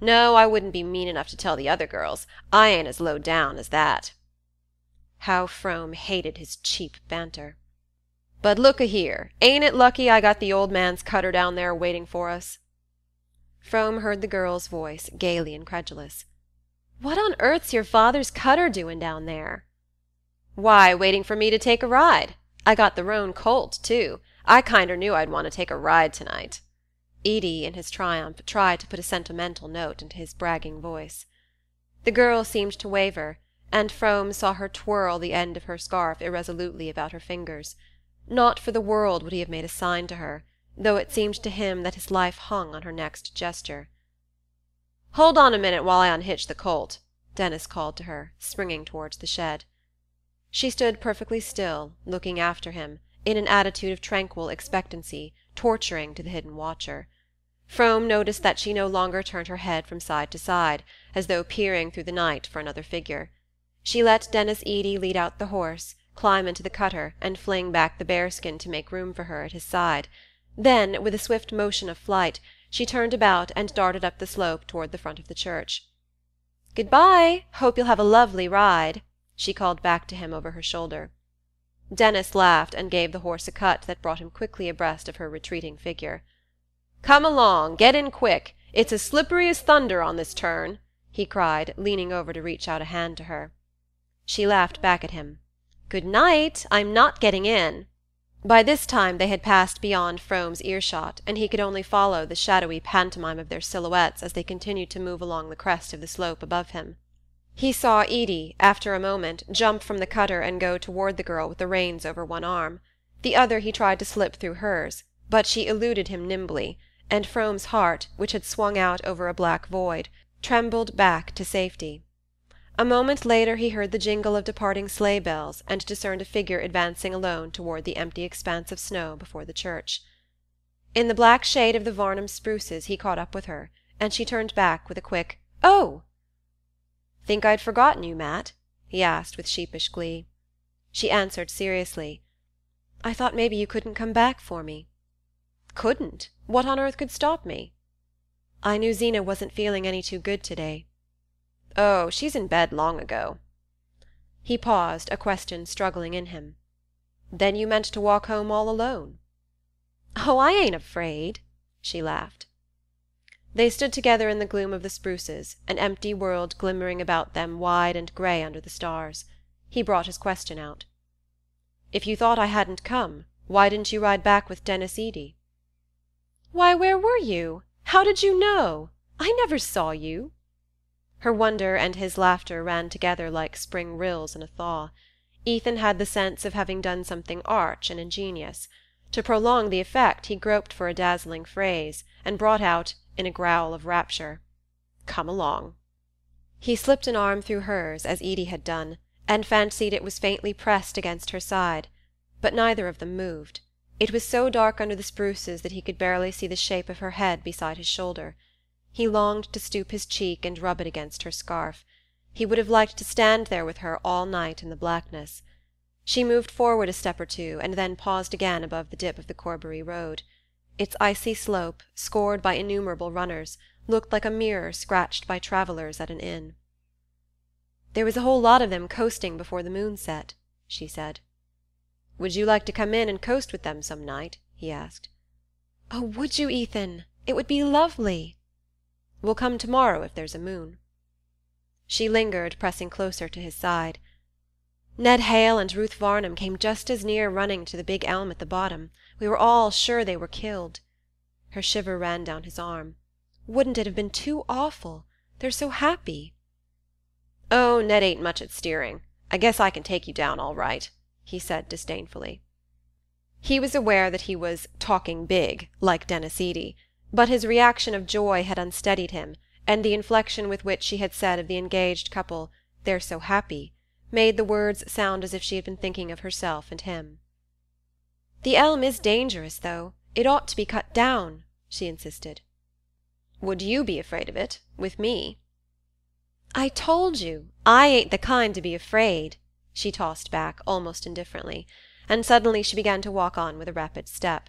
No, I wouldn't be mean enough to tell the other girls. I ain't as low down as that." How Frome hated his cheap banter. "But look-a-here, ain't it lucky I got the old man's cutter down there waiting for us?" Frome heard the girl's voice, gaily incredulous. "What on earth's your father's cutter doing down there?" "Why, waiting for me to take a ride. I got the roan colt, too. I kinder knew I'd want to take a ride tonight." Edie, in his triumph, tried to put a sentimental note into his bragging voice. The girl seemed to waver, and Frome saw her twirl the end of her scarf irresolutely about her fingers. Not for the world would he have made a sign to her, though it seemed to him that his life hung on her next gesture. "Hold on a minute while I unhitch the colt," Denis called to her, springing towards the shed. She stood perfectly still, looking after him, in an attitude of tranquil expectancy, torturing to the hidden watcher. Frome noticed that she no longer turned her head from side to side, as though peering through the night for another figure. She let Denis Eady lead out the horse, climb into the cutter, and fling back the bearskin to make room for her at his side. Then, with a swift motion of flight, she turned about and darted up the slope toward the front of the church. "Good-bye! Hope you'll have a lovely ride," she called back to him over her shoulder. Denis laughed and gave the horse a cut that brought him quickly abreast of her retreating figure. "Come along, get in quick. It's as slippery as thunder on this turn," he cried, leaning over to reach out a hand to her. She laughed back at him. "Good night, I'm not getting in." By this time they had passed beyond Frome's earshot, and he could only follow the shadowy pantomime of their silhouettes as they continued to move along the crest of the slope above him. He saw Edie, after a moment, jump from the cutter and go toward the girl with the reins over one arm. The other he tried to slip through hers, but she eluded him nimbly, and Frome's heart, which had swung out over a black void, trembled back to safety. A moment later he heard the jingle of departing sleigh bells and discerned a figure advancing alone toward the empty expanse of snow before the church. In the black shade of the Varnum spruces he caught up with her, and she turned back with a quick "Oh!" "Think I'd forgotten you, Matt?" he asked with sheepish glee. She answered seriously, "I thought maybe you couldn't come back for me." "Couldn't? What on earth could stop me?" "I knew Zeena wasn't feeling any too good today." "Oh, she's in bed long ago." He paused, a question struggling in him. "Then you meant to walk home all alone?" "Oh, I ain't afraid," she laughed. They stood together in the gloom of the spruces, an empty world glimmering about them wide and grey under the stars. He brought his question out. "If you thought I hadn't come, why didn't you ride back with Denis Eady?" "Why, where were you? How did you know? I never saw you." Her wonder and his laughter ran together like spring rills in a thaw. Ethan had the sense of having done something arch and ingenious. To prolong the effect he groped for a dazzling phrase, and brought out, in a growl of rapture, "Come along." He slipped an arm through hers, as Eady had done, and fancied it was faintly pressed against her side. But neither of them moved. It was so dark under the spruces that he could barely see the shape of her head beside his shoulder. He longed to stoop his cheek and rub it against her scarf. He would have liked to stand there with her all night in the blackness. She moved forward a step or two, and then paused again above the dip of the Corbury road. Its icy slope, scored by innumerable runners, looked like a mirror scratched by travellers at an inn. "There was a whole lot of them coasting before the moon set," she said. "Would you like to come in and coast with them some night?" he asked. "Oh, would you, Ethan? It would be lovely." "We'll come tomorrow if there's a moon." She lingered, pressing closer to his side. "Ned Hale and Ruth Varnum came just as near running to the big elm at the bottom. We were all sure they were killed." Her shiver ran down his arm. "Wouldn't it have been too awful? They're so happy." "Oh, Ned ain't much at steering. I guess I can take you down all right," he said disdainfully. He was aware that he was "talking big," like Denis Eady, but his reaction of joy had unsteadied him, and the inflection with which she had said of the engaged couple, "They're so happy," made the words sound as if she had been thinking of herself and him. "The elm is dangerous, though. It ought to be cut down," she insisted. "Would you be afraid of it, with me?" "I told you, I ain't the kind to be afraid," she tossed back, almost indifferently, and suddenly she began to walk on with a rapid step.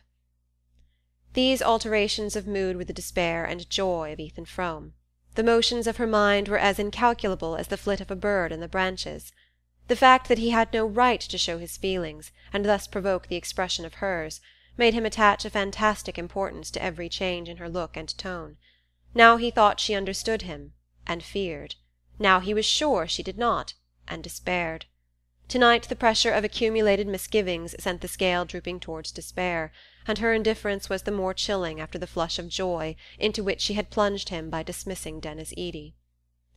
These alterations of mood were the despair and joy of Ethan Frome. The motions of her mind were as incalculable as the flit of a bird in the branches. The fact that he had no right to show his feelings, and thus provoke the expression of hers, made him attach a fantastic importance to every change in her look and tone. Now he thought she understood him, and feared. Now he was sure she did not, and despaired. Tonight the pressure of accumulated misgivings sent the scale drooping towards despair, and her indifference was the more chilling after the flush of joy into which she had plunged him by dismissing Denis Eady.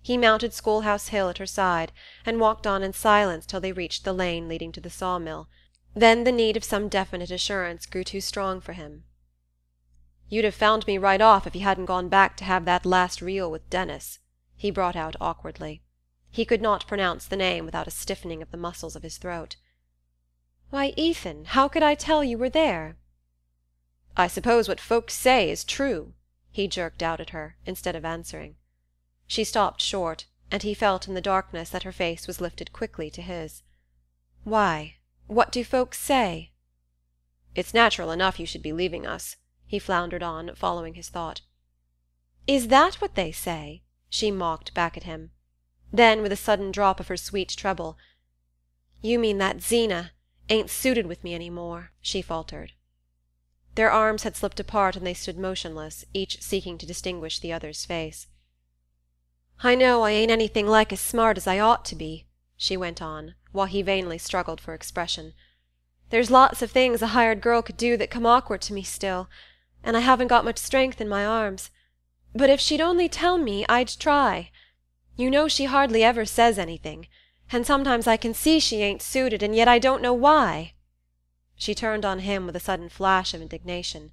He mounted Schoolhouse Hill at her side, and walked on in silence till they reached the lane leading to the sawmill. Then the need of some definite assurance grew too strong for him. "You'd have found me right off if you hadn't gone back to have that last reel with Denis," he brought out awkwardly. He could not pronounce the name without a stiffening of the muscles of his throat. "Why, Ethan, how could I tell you were there?" "I suppose what folks say is true," he jerked out at her, instead of answering. She stopped short, and he felt in the darkness that her face was lifted quickly to his. "Why? What do folks say?" "It's natural enough you should be leaving us," he floundered on, following his thought. "Is that what they say?" she mocked back at him. Then, with a sudden drop of her sweet treble, "You mean that Zeena ain't suited with me any more," she faltered. Their arms had slipped apart and they stood motionless, each seeking to distinguish the other's face. "I know I ain't anything like as smart as I ought to be," she went on, while he vainly struggled for expression. "There's lots of things a hired girl could do that come awkward to me still, and I haven't got much strength in my arms. But if she'd only tell me, I'd try. You know she hardly ever says anything, and sometimes I can see she ain't suited, and yet I don't know why." She turned on him with a sudden flash of indignation.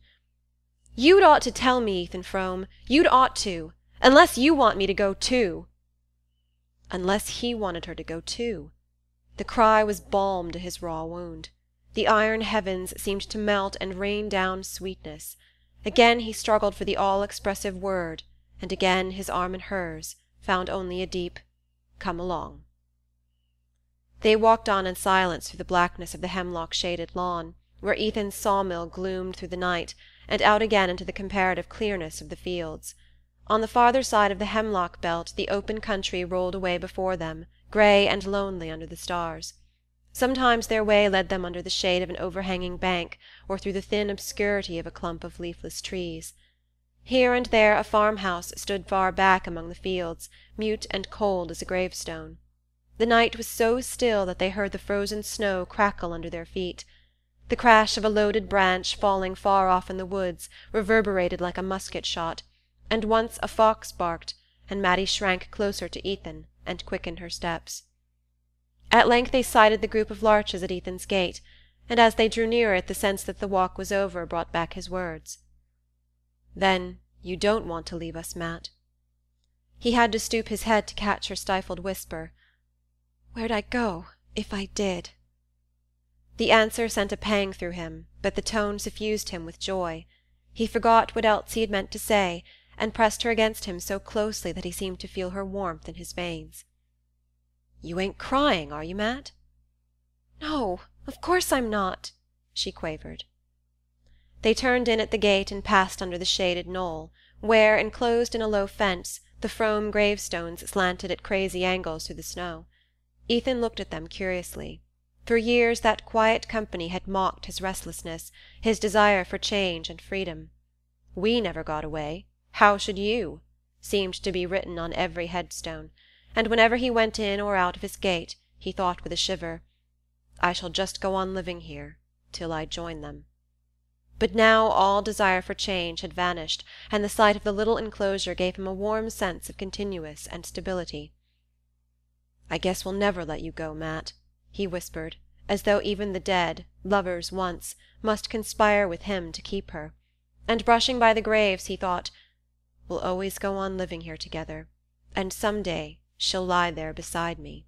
"You'd ought to tell me, Ethan Frome. You'd ought to. Unless you want me to go too." Unless he wanted her to go too. The cry was balm to his raw wound. The iron heavens seemed to melt and rain down sweetness. Again he struggled for the all-expressive word, and again his arm in hers found only a deep "Come along." They walked on in silence through the blackness of the hemlock-shaded lawn, where Ethan's sawmill gloomed through the night, and out again into the comparative clearness of the fields. On the farther side of the hemlock belt the open country rolled away before them, grey and lonely under the stars. Sometimes their way led them under the shade of an overhanging bank, or through the thin obscurity of a clump of leafless trees. Here and there a farmhouse stood far back among the fields, mute and cold as a gravestone. The night was so still that they heard the frozen snow crackle under their feet. The crash of a loaded branch falling far off in the woods reverberated like a musket shot, and once a fox barked, and Mattie shrank closer to Ethan and quickened her steps. At length they sighted the group of larches at Ethan's gate, and as they drew near it the sense that the walk was over brought back his words. "Then you don't want to leave us, Matt?" He had to stoop his head to catch her stifled whisper. "Where'd I go, if I did?" The answer sent a pang through him, but the tone suffused him with joy. He forgot what else he had meant to say, and pressed her against him so closely that he seemed to feel her warmth in his veins. "You ain't crying, are you, Matt?" "No, of course I'm not," she quavered. They turned in at the gate and passed under the shaded knoll, where, enclosed in a low fence, the Frome gravestones slanted at crazy angles through the snow. Ethan looked at them curiously. For years that quiet company had mocked his restlessness, his desire for change and freedom. "We never got away. How should you?" seemed to be written on every headstone, and whenever he went in or out of his gate he thought with a shiver, "I shall just go on living here till I join them." But now all desire for change had vanished, and the sight of the little enclosure gave him a warm sense of continuance and stability. "I guess we'll never let you go, Matt," he whispered, as though even the dead, lovers once, must conspire with him to keep her, and brushing by the graves he thought, "We'll always go on living here together, and some day she'll lie there beside me."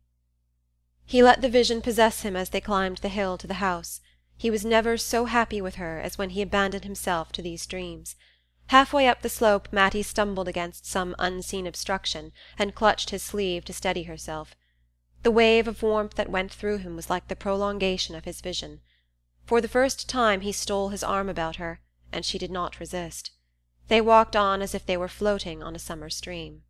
He let the vision possess him as they climbed the hill to the house. He was never so happy with her as when he abandoned himself to these dreams. Halfway up the slope Mattie stumbled against some unseen obstruction and clutched his sleeve to steady herself. The wave of warmth that went through him was like the prolongation of his vision. For the first time he stole his arm about her, and she did not resist. They walked on as if they were floating on a summer stream.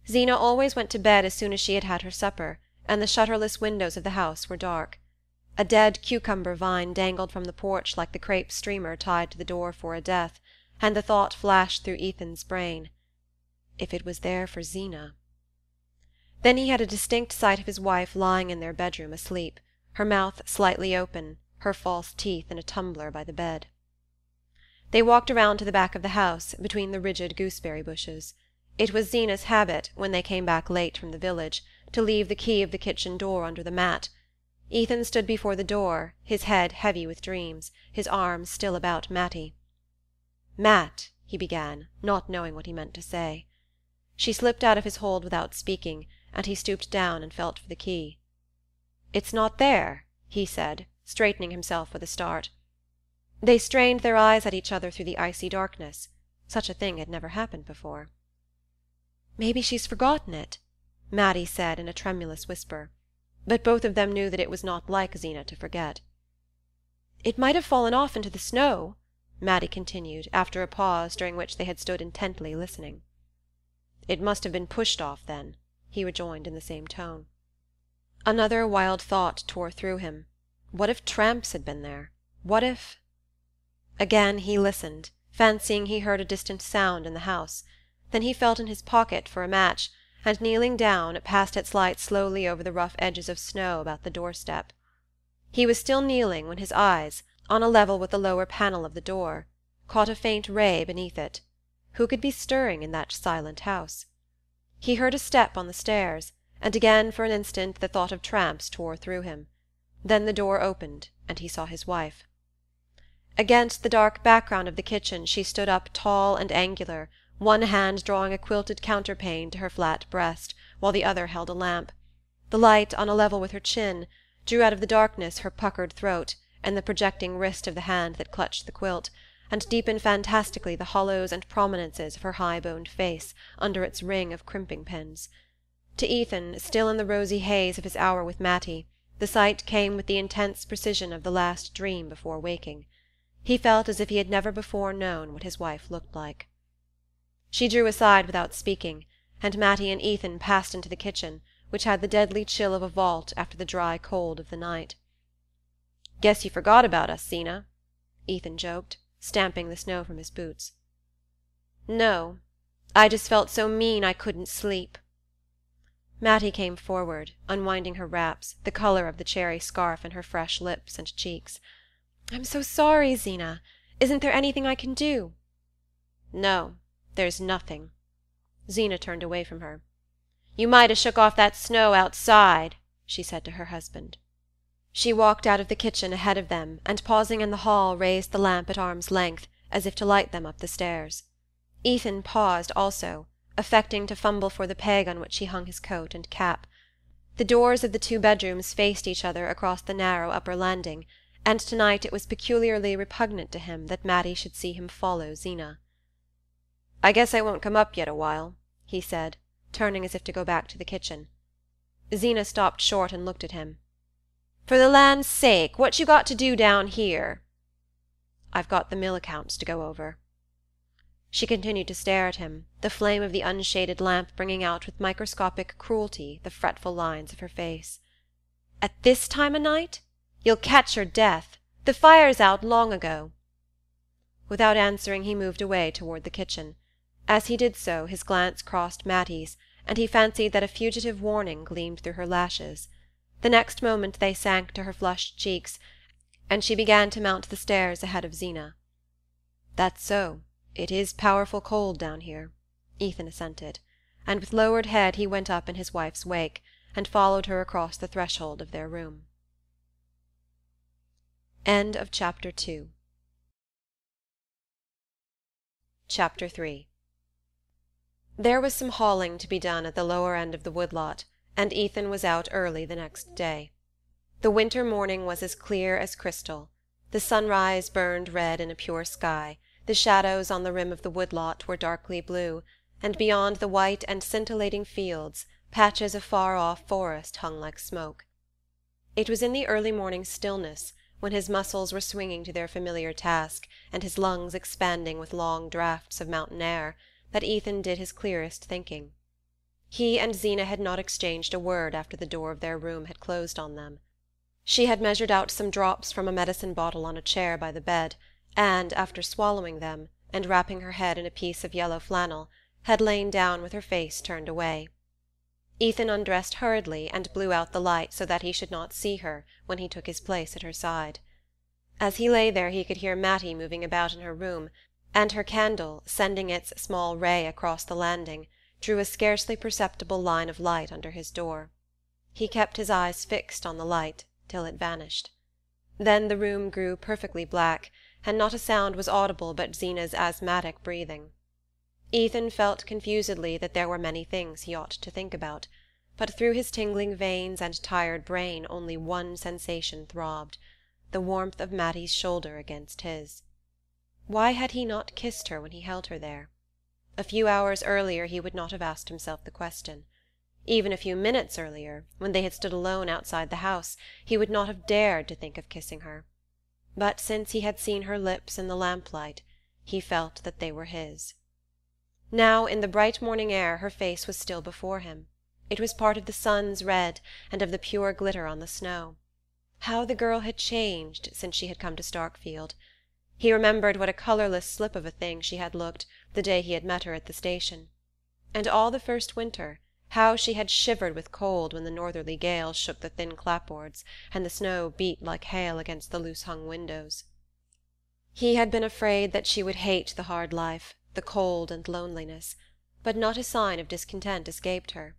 Zeena always went to bed as soon as she had had her supper, and the shutterless windows of the house were dark. A dead cucumber vine dangled from the porch like the crape streamer tied to the door for a death, and the thought flashed through Ethan's brain, if it was there for Zeena. Then he had a distinct sight of his wife lying in their bedroom asleep, her mouth slightly open, her false teeth in a tumbler by the bed. They walked around to the back of the house, between the rigid gooseberry bushes. It was Zeena's habit, when they came back late from the village, to leave the key of the kitchen door under the mat. Ethan stood before the door, his head heavy with dreams, his arms still about Mattie. "Matt," he began, not knowing what he meant to say. She slipped out of his hold without speaking, and he stooped down and felt for the key. "It's not there," he said, straightening himself with a start. They strained their eyes at each other through the icy darkness. Such a thing had never happened before. "Maybe she's forgotten it," Mattie said in a tremulous whisper, but both of them knew that it was not like Zeena to forget. "It might have fallen off into the snow," Mattie continued, after a pause during which they had stood intently listening. "It must have been pushed off, then," he rejoined in the same tone. Another wild thought tore through him. What if tramps had been there? What if... Again he listened, fancying he heard a distant sound in the house. Then he felt in his pocket for a match, and kneeling down, passed its light slowly over the rough edges of snow about the doorstep. He was still kneeling when his eyes, on a level with the lower panel of the door, caught a faint ray beneath it. Who could be stirring in that silent house? He heard a step on the stairs, and again for an instant the thought of tramps tore through him. Then the door opened, and he saw his wife. Against the dark background of the kitchen she stood up tall and angular, one hand drawing a quilted counterpane to her flat breast, while the other held a lamp. The light, on a level with her chin, drew out of the darkness her puckered throat and the projecting wrist of the hand that clutched the quilt, and deepened fantastically the hollows and prominences of her high-boned face under its ring of crimping pins. To Ethan, still in the rosy haze of his hour with Mattie, the sight came with the intense precision of the last dream before waking. He felt as if he had never before known what his wife looked like. She drew aside without speaking, and Mattie and Ethan passed into the kitchen, which had the deadly chill of a vault after the dry cold of the night. "Guess you forgot about us, Zeena," Ethan joked, stamping the snow from his boots. "No. I just felt so mean I couldn't sleep." Mattie came forward, unwinding her wraps, the colour of the cherry scarf in her fresh lips and cheeks. "I'm so sorry, Zeena. Isn't there anything I can do?" "No, there's nothing." Zeena turned away from her. "You might 'a' shook off that snow outside," she said to her husband. She walked out of the kitchen ahead of them, and pausing in the hall raised the lamp at arm's length, as if to light them up the stairs. Ethan paused also, affecting to fumble for the peg on which he hung his coat and cap. The doors of the two bedrooms faced each other across the narrow upper landing, and tonight it was peculiarly repugnant to him that Mattie should see him follow Zeena. "I guess I won't come up yet awhile," he said, turning as if to go back to the kitchen. Zeena stopped short and looked at him. "For the land's sake, what you got to do down here?" "I've got the mill accounts to go over." She continued to stare at him, the flame of the unshaded lamp bringing out with microscopic cruelty the fretful lines of her face. "At this time o' night? You'll catch your death. The fire's out long ago." Without answering he moved away toward the kitchen. As he did so his glance crossed Mattie's, and he fancied that a fugitive warning gleamed through her lashes. The next moment they sank to her flushed cheeks, and she began to mount the stairs ahead of Zeena. "That's so. It is powerful cold down here," Ethan assented, and with lowered head he went up in his wife's wake, and followed her across the threshold of their room. End of Chapter 2. Chapter 3. There was some hauling to be done at the lower end of the woodlot, and Ethan was out early the next day. The winter morning was as clear as crystal. The sunrise burned red in a pure sky, the shadows on the rim of the woodlot were darkly blue, and beyond the white and scintillating fields patches of far-off forest hung like smoke. It was in the early morning stillness, when his muscles were swinging to their familiar task and his lungs expanding with long draughts of mountain air, that Ethan did his clearest thinking. He and Zeena had not exchanged a word after the door of their room had closed on them. She had measured out some drops from a medicine bottle on a chair by the bed, and, after swallowing them, and wrapping her head in a piece of yellow flannel, had lain down with her face turned away. Ethan undressed hurriedly and blew out the light so that he should not see her when he took his place at her side. As he lay there he could hear Mattie moving about in her room, and her candle, sending its small ray across the landing, drew a scarcely perceptible line of light under his door. He kept his eyes fixed on the light till it vanished. Then the room grew perfectly black, and not a sound was audible but Zeena's asthmatic breathing. Ethan felt confusedly that there were many things he ought to think about, but through his tingling veins and tired brain only one sensation throbbed, the warmth of Mattie's shoulder against his. Why had he not kissed her when he held her there? A few hours earlier he would not have asked himself the question. Even a few minutes earlier, when they had stood alone outside the house, he would not have dared to think of kissing her. But since he had seen her lips in the lamplight, he felt that they were his. Now, in the bright morning air, her face was still before him. It was part of the sun's red and of the pure glitter on the snow. How the girl had changed since she had come to Starkfield! He remembered what a colourless slip of a thing she had looked the day he had met her at the station. And all the first winter, how she had shivered with cold when the northerly gales shook the thin clapboards, and the snow beat like hail against the loose-hung windows. He had been afraid that she would hate the hard life, the cold and loneliness, but not a sign of discontent escaped her.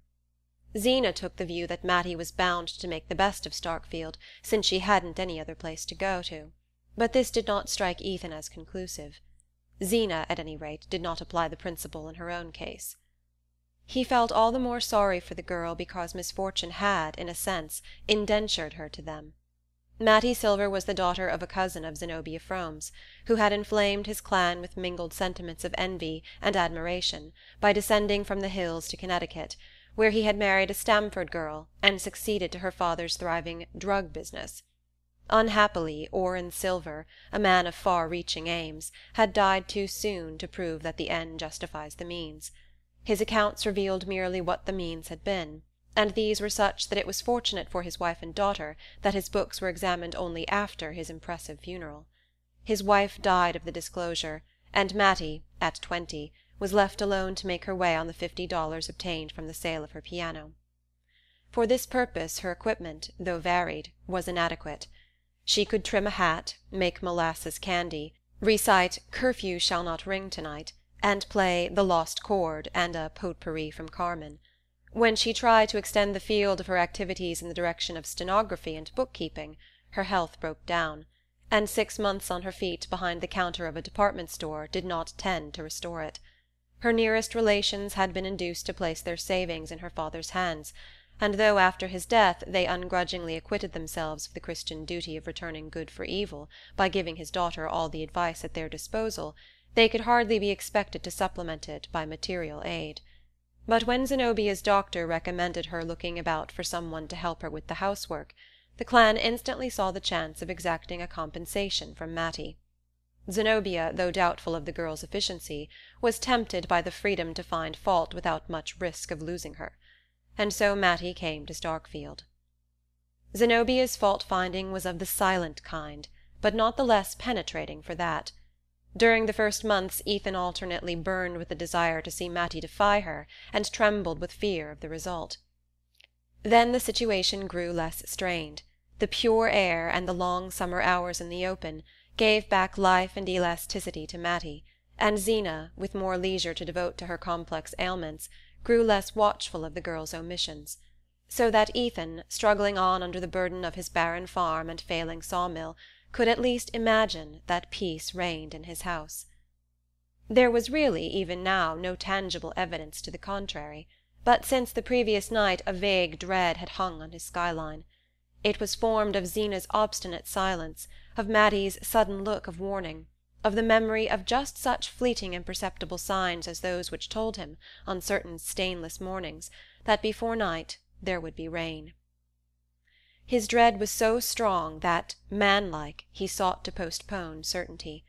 Zeena took the view that Mattie was bound to make the best of Starkfield, since she hadn't any other place to go to. But this did not strike Ethan as conclusive. Zeena, at any rate, did not apply the principle in her own case. He felt all the more sorry for the girl because misfortune had, in a sense, indentured her to them. Mattie Silver was the daughter of a cousin of Zenobia Frome's, who had inflamed his clan with mingled sentiments of envy and admiration by descending from the hills to Connecticut, where he had married a Stamford girl and succeeded to her father's thriving drug business. Unhappily, Orrin Silver, a man of far-reaching aims, had died too soon to prove that the end justifies the means. His accounts revealed merely what the means had been, and these were such that it was fortunate for his wife and daughter that his books were examined only after his impressive funeral. His wife died of the disclosure, and Mattie, at 20, was left alone to make her way on the $50 obtained from the sale of her piano. For this purpose her equipment, though varied, was inadequate. She could trim a hat, make molasses candy, recite "Curfew Shall Not Ring Tonight," and play "The Lost Chord" and a potpourri from Carmen. When she tried to extend the field of her activities in the direction of stenography and bookkeeping, her health broke down, and 6 months on her feet behind the counter of a department store did not tend to restore it. Her nearest relations had been induced to place their savings in her father's hands, and though after his death they ungrudgingly acquitted themselves of the Christian duty of returning good for evil by giving his daughter all the advice at their disposal, they could hardly be expected to supplement it by material aid. But when Zenobia's doctor recommended her looking about for some one to help her with the housework, the clan instantly saw the chance of exacting a compensation from Mattie. Zenobia, though doubtful of the girl's efficiency, was tempted by the freedom to find fault without much risk of losing her. And so Mattie came to Starkfield. Zenobia's fault-finding was of the silent kind, but not the less penetrating for that. During the first months Ethan alternately burned with the desire to see Mattie defy her and trembled with fear of the result. Then the situation grew less strained. The pure air and the long summer hours in the open gave back life and elasticity to Mattie, and Zeena, with more leisure to devote to her complex ailments, grew less watchful of the girl's omissions, so that Ethan, struggling on under the burden of his barren farm and failing sawmill, could at least imagine that peace reigned in his house. There was really, even now, no tangible evidence to the contrary, but since the previous night a vague dread had hung on his skyline. It was formed of Zeena's obstinate silence, of Mattie's sudden look of warning, of the memory of just such fleeting imperceptible signs as those which told him, on certain stainless mornings, that before night there would be rain. His dread was so strong that, manlike, he sought to postpone certainty.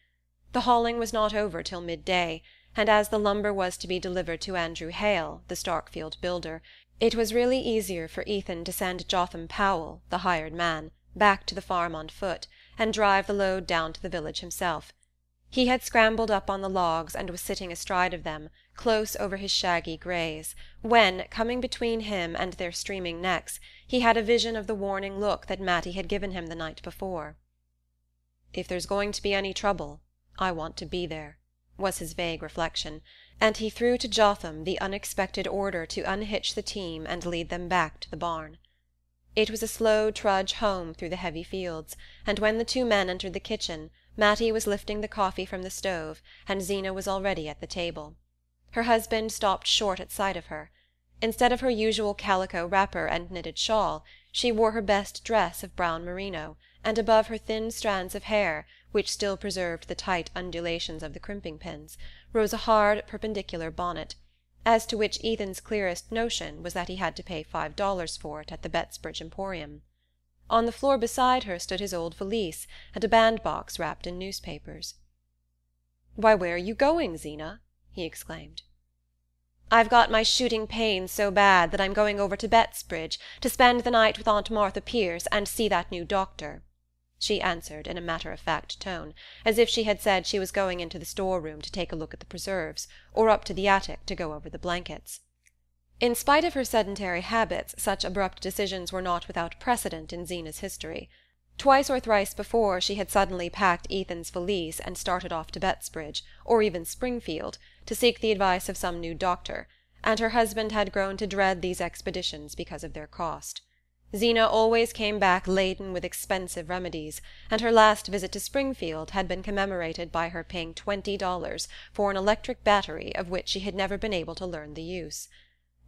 The hauling was not over till midday, and as the lumber was to be delivered to Andrew Hale, the Starkfield builder, it was really easier for Ethan to send Jotham Powell, the hired man, back to the farm on foot, and drive the load down to the village himself. He had scrambled up on the logs and was sitting astride of them, close over his shaggy greys, when, coming between him and their streaming necks, he had a vision of the warning look that Mattie had given him the night before. "If there's going to be any trouble, I want to be there," was his vague reflection, and he threw to Jotham the unexpected order to unhitch the team and lead them back to the barn. It was a slow trudge home through the heavy fields, and when the two men entered the kitchen, Mattie was lifting the coffee from the stove, and Zeena was already at the table. Her husband stopped short at sight of her. Instead of her usual calico wrapper and knitted shawl, she wore her best dress of brown merino, and above her thin strands of hair, which still preserved the tight undulations of the crimping pins, rose a hard perpendicular bonnet, as to which Ethan's clearest notion was that he had to pay $5 for it at the Bettsbridge Emporium. On the floor beside her stood his old valise and a bandbox wrapped in newspapers. "Why, where are you going, Zeena?" he exclaimed. "I've got my shooting pains so bad that I'm going over to Bettsbridge to spend the night with Aunt Martha Pierce and see that new doctor," she answered in a matter-of-fact tone, as if she had said she was going into the store-room to take a look at the preserves, or up to the attic to go over the blankets. In spite of her sedentary habits, such abrupt decisions were not without precedent in Zeena's history. Twice or thrice before she had suddenly packed Ethan's valise and started off to Bettsbridge, or even Springfield, to seek the advice of some new doctor, and her husband had grown to dread these expeditions because of their cost. Zeena always came back laden with expensive remedies, and her last visit to Springfield had been commemorated by her paying $20 for an electric battery of which she had never been able to learn the use.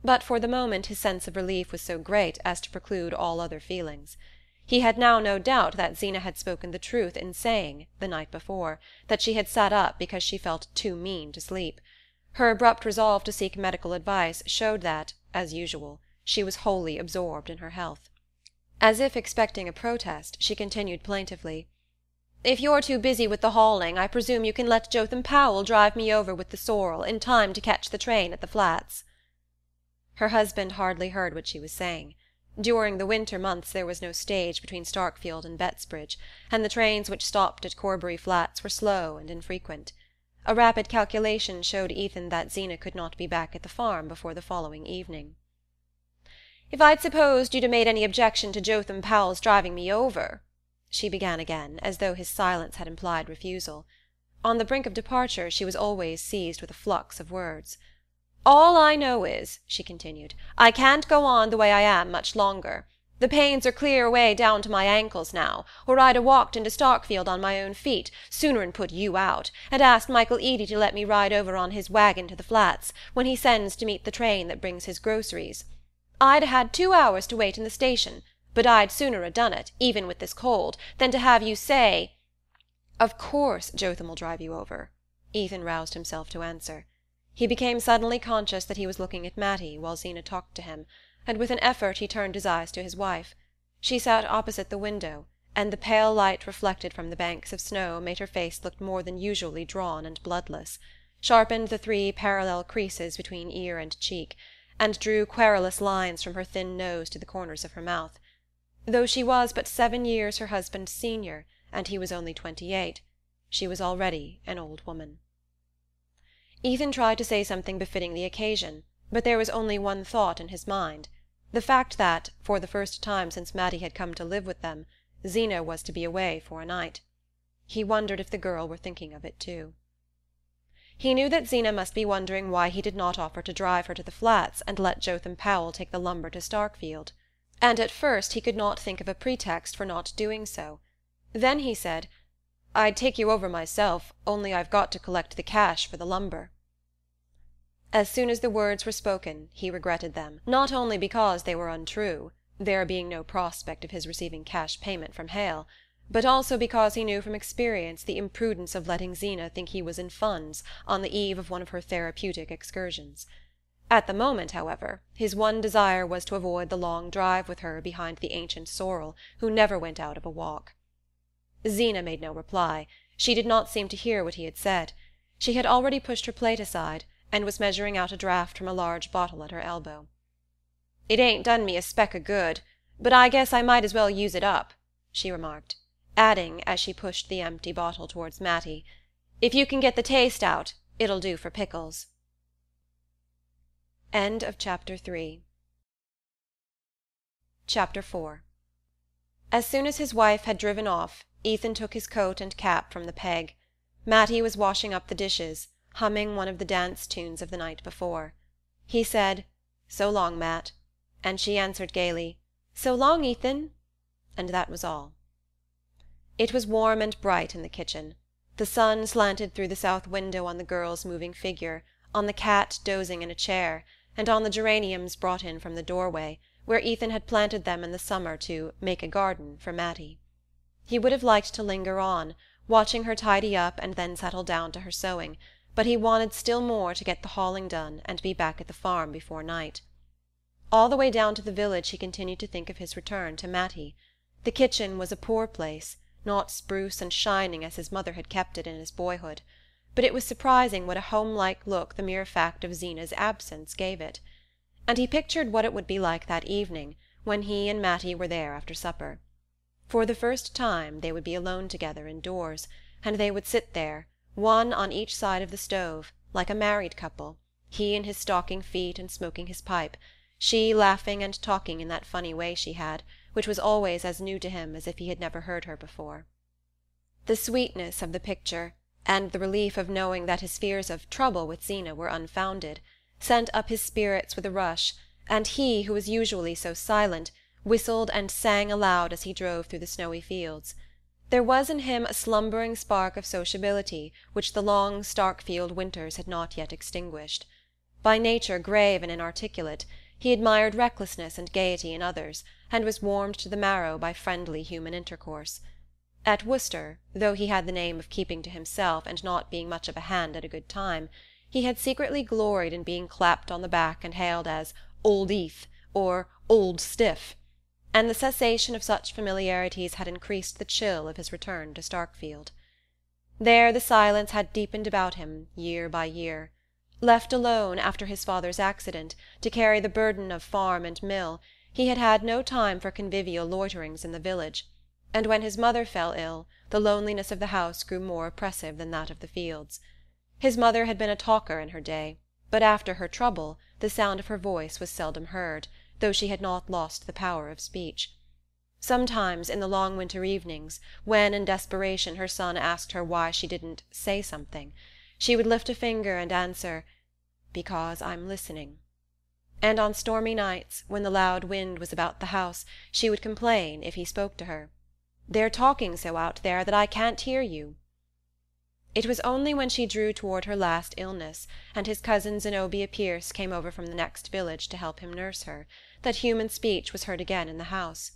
But for the moment his sense of relief was so great as to preclude all other feelings. He had now no doubt that Zena had spoken the truth in saying, the night before, that she had sat up because she felt too mean to sleep. Her abrupt resolve to seek medical advice showed that, as usual, she was wholly absorbed in her health. As if expecting a protest, she continued plaintively, "If you're too busy with the hauling, I presume you can let Jotham Powell drive me over with the sorrel in time to catch the train at the Flats." Her husband hardly heard what she was saying. During the winter months there was no stage between Starkfield and Bettsbridge, and the trains which stopped at Corbury Flats were slow and infrequent. A rapid calculation showed Ethan that Zena could not be back at the farm before the following evening. "If I'd supposed you'd 'a' made any objection to Jotham Powell's driving me over," she began again, as though his silence had implied refusal. On the brink of departure she was always seized with a flux of words. "All I know is," she continued, "I can't go on the way I am much longer. The pains are clear away down to my ankles now, or I'd 'a' walked into Starkfield on my own feet, sooner'n put you out, and asked Michael Eady to let me ride over on his wagon to the Flats, when he sends to meet the train that brings his groceries. I'd 'a' had 2 hours to wait in the station, but I'd sooner 'a' done it, even with this cold, than to have you say—" "Of course Jotham'll drive you over," Ethan roused himself to answer. He became suddenly conscious that he was looking at Mattie while Zena talked to him, and with an effort he turned his eyes to his wife. She sat opposite the window, and the pale light reflected from the banks of snow made her face look more than usually drawn and bloodless, sharpened the 3 parallel creases between ear and cheek, and drew querulous lines from her thin nose to the corners of her mouth. Though she was but 7 years her husband's senior, and he was only 28, she was already an old woman. Ethan tried to say something befitting the occasion, but there was only one thought in his mind: the fact that, for the first time since Mattie had come to live with them, Zena was to be away for a night. He wondered if the girl were thinking of it too. He knew that Zena must be wondering why he did not offer to drive her to the Flats and let Jotham Powell take the lumber to Starkfield, and at first he could not think of a pretext for not doing so. Then he said, "I'd take you over myself, only I've got to collect the cash for the lumber." As soon as the words were spoken he regretted them, not only because they were untrue, there being no prospect of his receiving cash payment from Hale, but also because he knew from experience the imprudence of letting Zena think he was in funds on the eve of one of her therapeutic excursions. At the moment, however, his one desire was to avoid the long drive with her behind the ancient sorrel who never went out of a walk. Zena made no reply. She did not seem to hear what he had said. She had already pushed her plate aside, and was measuring out a draught from a large bottle at her elbow. "It ain't done me a speck o' good, but I guess I might as well use it up," she remarked, adding, as she pushed the empty bottle towards Mattie, "If you can get the taste out, it'll do for pickles." Chapter 4. As soon as his wife had driven off, Ethan took his coat and cap from the peg. Mattie was washing up the dishes, humming one of the dance tunes of the night before. He said, "So long, Matt," and she answered gaily, "So long, Ethan," and that was all. It was warm and bright in the kitchen. The sun slanted through the south window on the girl's moving figure, on the cat dozing in a chair, and on the geraniums brought in from the doorway, where Ethan had planted them in the summer to "make a garden" for Mattie. He would have liked to linger on, watching her tidy up and then settle down to her sewing, but he wanted still more to get the hauling done and be back at the farm before night. All the way down to the village he continued to think of his return to Mattie. The kitchen was a poor place, not spruce and shining as his mother had kept it in his boyhood, but it was surprising what a home-like look the mere fact of Zena's absence gave it. And he pictured what it would be like that evening, when he and Mattie were there after supper. For the first time they would be alone together indoors, and they would sit there, one on each side of the stove, like a married couple, he in his stocking feet and smoking his pipe, she laughing and talking in that funny way she had, which was always as new to him as if he had never heard her before. The sweetness of the picture, and the relief of knowing that his fears of trouble with Zena were unfounded, sent up his spirits with a rush, and he, who was usually so silent, whistled and sang aloud as he drove through the snowy fields. There was in him a slumbering spark of sociability which the long Starkfield winters had not yet extinguished. By nature grave and inarticulate, he admired recklessness and gaiety in others, and was warmed to the marrow by friendly human intercourse. At Worcester, though he had the name of keeping to himself and not being much of a hand at a good time, he had secretly gloried in being clapped on the back and hailed as "Old Eth" or "Old Stiff," and the cessation of such familiarities had increased the chill of his return to Starkfield. There the silence had deepened about him year by year. Left alone, after his father's accident, to carry the burden of farm and mill, he had had no time for convivial loiterings in the village, and when his mother fell ill, the loneliness of the house grew more oppressive than that of the fields. His mother had been a talker in her day, but after her trouble the sound of her voice was seldom heard, though she had not lost the power of speech. Sometimes, in the long winter evenings, when in desperation her son asked her why she didn't say something, she would lift a finger and answer, "Because I'm listening." And on stormy nights, when the loud wind was about the house, she would complain, if he spoke to her, "They're talking so out there that I can't hear you." It was only when she drew toward her last illness, and his cousin Zenobia Pierce came over from the next village to help him nurse her, that human speech was heard again in the house.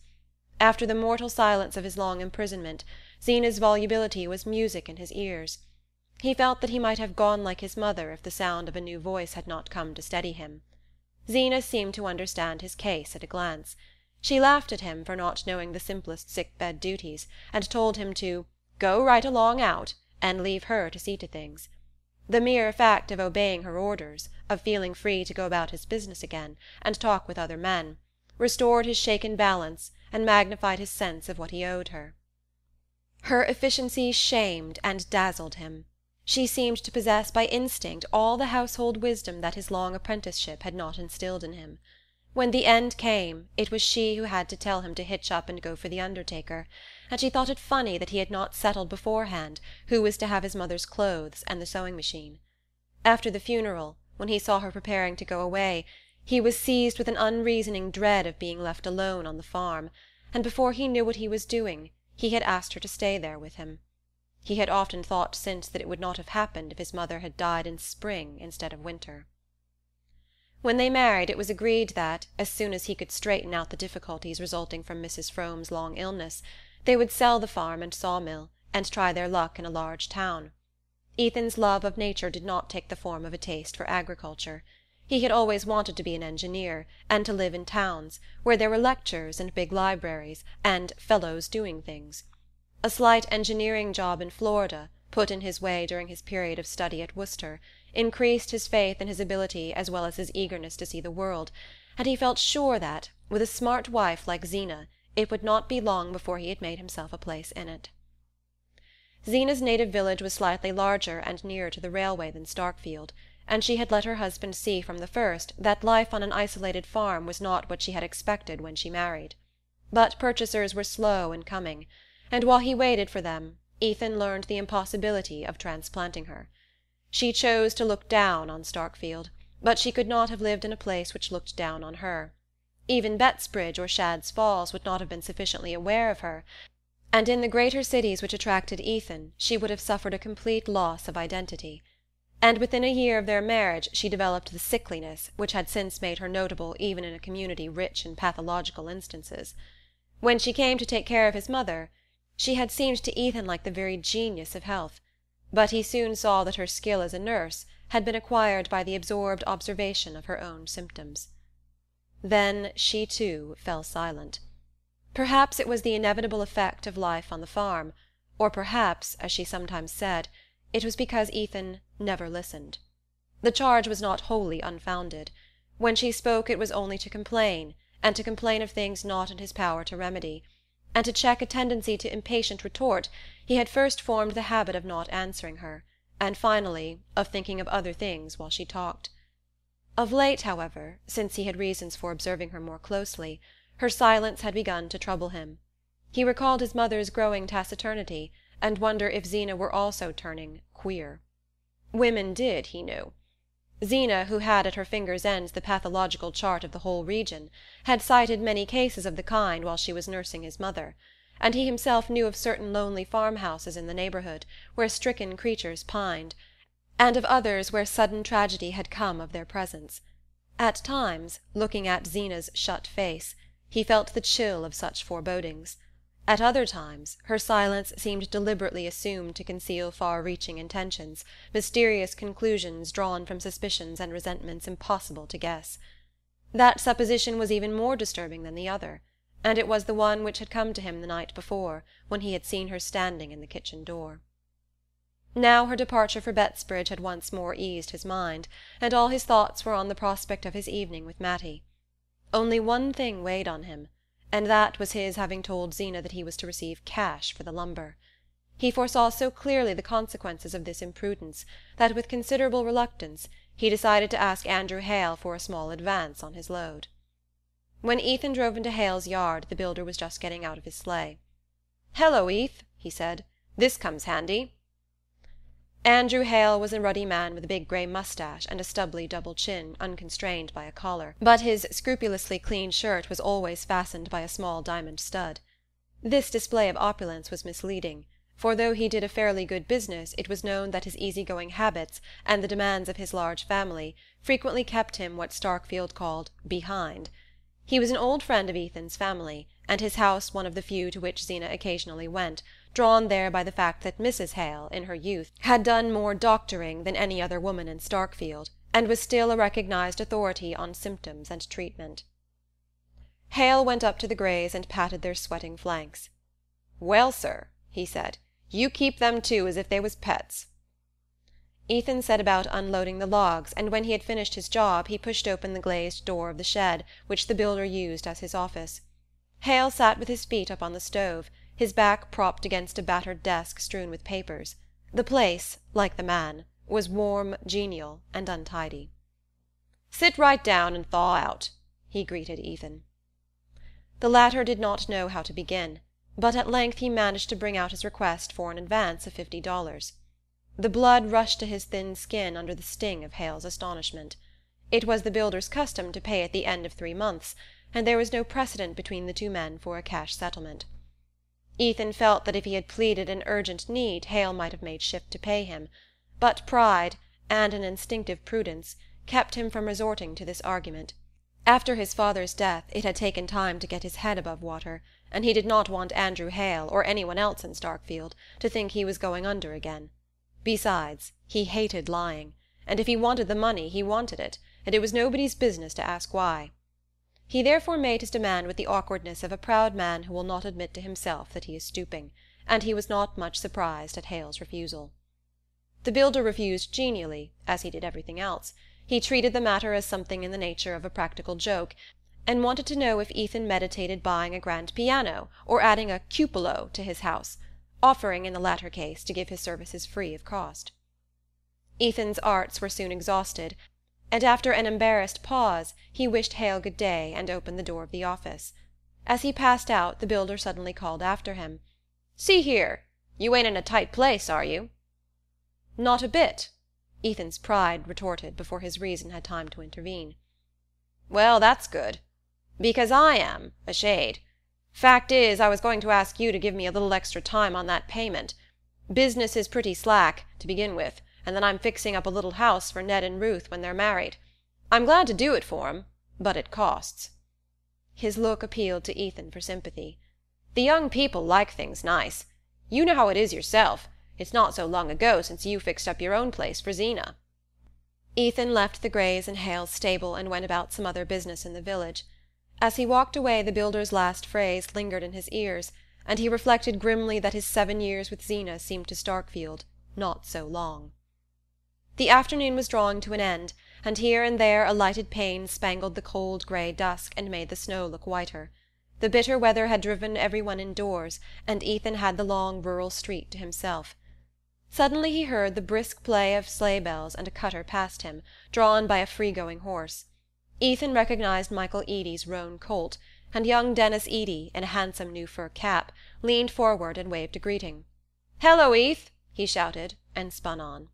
After the mortal silence of his long imprisonment, Zeena's volubility was music in his ears. He felt that he might have gone like his mother if the sound of a new voice had not come to steady him. Zeena seemed to understand his case at a glance. She laughed at him for not knowing the simplest sick-bed duties, and told him to "go right along out," and leave her to see to things. The mere fact of obeying her orders, of feeling free to go about his business again, and talk with other men, restored his shaken balance and magnified his sense of what he owed her. Her efficiency shamed and dazzled him. She seemed to possess by instinct all the household wisdom that his long apprenticeship had not instilled in him. When the end came, it was she who had to tell him to hitch up and go for the undertaker, and she thought it funny that he had not settled beforehand who was to have his mother's clothes and the sewing-machine. After the funeral, when he saw her preparing to go away, he was seized with an unreasoning dread of being left alone on the farm, and before he knew what he was doing, he had asked her to stay there with him. He had often thought since that it would not have happened if his mother had died in spring instead of winter. When they married, it was agreed that, as soon as he could straighten out the difficulties resulting from Mrs. Frome's long illness, they would sell the farm and sawmill, and try their luck in a large town. Ethan's love of nature did not take the form of a taste for agriculture. He had always wanted to be an engineer, and to live in towns, where there were lectures and big libraries, and fellows doing things. A slight engineering job in Florida, put in his way during his period of study at Worcester, increased his faith in his ability as well as his eagerness to see the world, and he felt sure that, with a smart wife like Zeena, it would not be long before he had made himself a place in it. Zeena's native village was slightly larger and nearer to the railway than Starkfield, and she had let her husband see from the first that life on an isolated farm was not what she had expected when she married. But purchasers were slow in coming, and while he waited for them, Ethan learned the impossibility of transplanting her. She chose to look down on Starkfield, but she could not have lived in a place which looked down on her. Even Bettsbridge or Shadd's Falls would not have been sufficiently aware of her, and in the greater cities which attracted Ethan she would have suffered a complete loss of identity. And within a year of their marriage she developed the sickliness which had since made her notable even in a community rich in pathological instances. When she came to take care of his mother, she had seemed to Ethan like the very genius of health, but he soon saw that her skill as a nurse had been acquired by the absorbed observation of her own symptoms. Then she, too, fell silent. Perhaps it was the inevitable effect of life on the farm, or perhaps, as she sometimes said, it was because Ethan never listened. The charge was not wholly unfounded. When she spoke it was only to complain, and to complain of things not in his power to remedy, and to check a tendency to impatient retort he had first formed the habit of not answering her, and finally of thinking of other things while she talked. Of late, however, since he had reasons for observing her more closely, her silence had begun to trouble him. He recalled his mother's growing taciturnity, and wondered if Zeena were also turning queer. Women did, he knew. Zeena, who had at her fingers' ends the pathological chart of the whole region, had cited many cases of the kind while she was nursing his mother, and he himself knew of certain lonely farmhouses in the neighborhood where stricken creatures pined, and of others where sudden tragedy had come of their presence. At times, looking at Zeena's shut face, he felt the chill of such forebodings. At other times, her silence seemed deliberately assumed to conceal far-reaching intentions, mysterious conclusions drawn from suspicions and resentments impossible to guess. That supposition was even more disturbing than the other, and it was the one which had come to him the night before, when he had seen her standing in the kitchen door. Now her departure for Bettsbridge had once more eased his mind, and all his thoughts were on the prospect of his evening with Mattie. Only one thing weighed on him, and that was his having told Zeena that he was to receive cash for the lumber. He foresaw so clearly the consequences of this imprudence that, with considerable reluctance, he decided to ask Andrew Hale for a small advance on his load. When Ethan drove into Hale's yard, the builder was just getting out of his sleigh. "Hello, Eth," he said. "This comes handy." Andrew Hale was a ruddy man with a big grey moustache and a stubbly double chin unconstrained by a collar, but his scrupulously clean shirt was always fastened by a small diamond stud. This display of opulence was misleading, for though he did a fairly good business, it was known that his easy-going habits and the demands of his large family frequently kept him what Starkfield called "behind." He was an old friend of Ethan's family, and his house one of the few to which Zeena occasionally went, drawn there by the fact that Mrs. Hale, in her youth, had done more doctoring than any other woman in Starkfield, and was still a recognized authority on symptoms and treatment. Hale went up to the Greys and patted their sweating flanks. "Well, sir," he said, "you keep them two as if they was pets." Ethan set about unloading the logs, and when he had finished his job he pushed open the glazed door of the shed which the builder used as his office. Hale sat with his feet up on the stove, his back propped against a battered desk strewn with papers. The place, like the man, was warm, genial, and untidy. "Sit right down and thaw out," he greeted Ethan. The latter did not know how to begin, but at length he managed to bring out his request for an advance of $50. The blood rushed to his thin skin under the sting of Hale's astonishment. It was the builder's custom to pay at the end of 3 months, and there was no precedent between the two men for a cash settlement. Ethan felt that if he had pleaded an urgent need Hale might have made shift to pay him, but pride, and an instinctive prudence, kept him from resorting to this argument. After his father's death it had taken time to get his head above water, and he did not want Andrew Hale, or anyone else in Starkfield, to think he was going under again. Besides, he hated lying, and if he wanted the money he wanted it, and it was nobody's business to ask why. He therefore made his demand with the awkwardness of a proud man who will not admit to himself that he is stooping, and he was not much surprised at Hale's refusal. The builder refused genially, as he did everything else. He treated the matter as something in the nature of a practical joke, and wanted to know if Ethan meditated buying a grand piano or adding a cupola to his house, offering in the latter case to give his services free of cost. Ethan's arts were soon exhausted, and after an embarrassed pause he wished Hale good day and opened the door of the office. As he passed out the builder suddenly called after him, "See here, you ain't in a tight place, are you?" "Not a bit," Ethan's pride retorted before his reason had time to intervene. "Well, that's good, because I am, a shade. Fact is, I was going to ask you to give me a little extra time on that payment. Business is pretty slack, to begin with, and then I'm fixing up a little house for Ned and Ruth when they're married. I'm glad to do it for 'em, but it costs." His look appealed to Ethan for sympathy. "The young people like things nice. You know how it is yourself. It's not so long ago since you fixed up your own place for Zeena." Ethan left the Greys in Hale's stable and went about some other business in the village. As he walked away the builder's last phrase lingered in his ears, and he reflected grimly that his 7 years with Zeena seemed to Starkfield not so long. The afternoon was drawing to an end, and here and there a lighted pane spangled the cold grey dusk and made the snow look whiter. The bitter weather had driven everyone indoors, and Ethan had the long rural street to himself. Suddenly he heard the brisk play of sleigh bells and a cutter passed him, drawn by a free-going horse. Ethan recognized Michael Eady's roan colt, and young Denis Eady, in a handsome new fur cap, leaned forward and waved a greeting. "Hello, Eth!" he shouted, and spun on.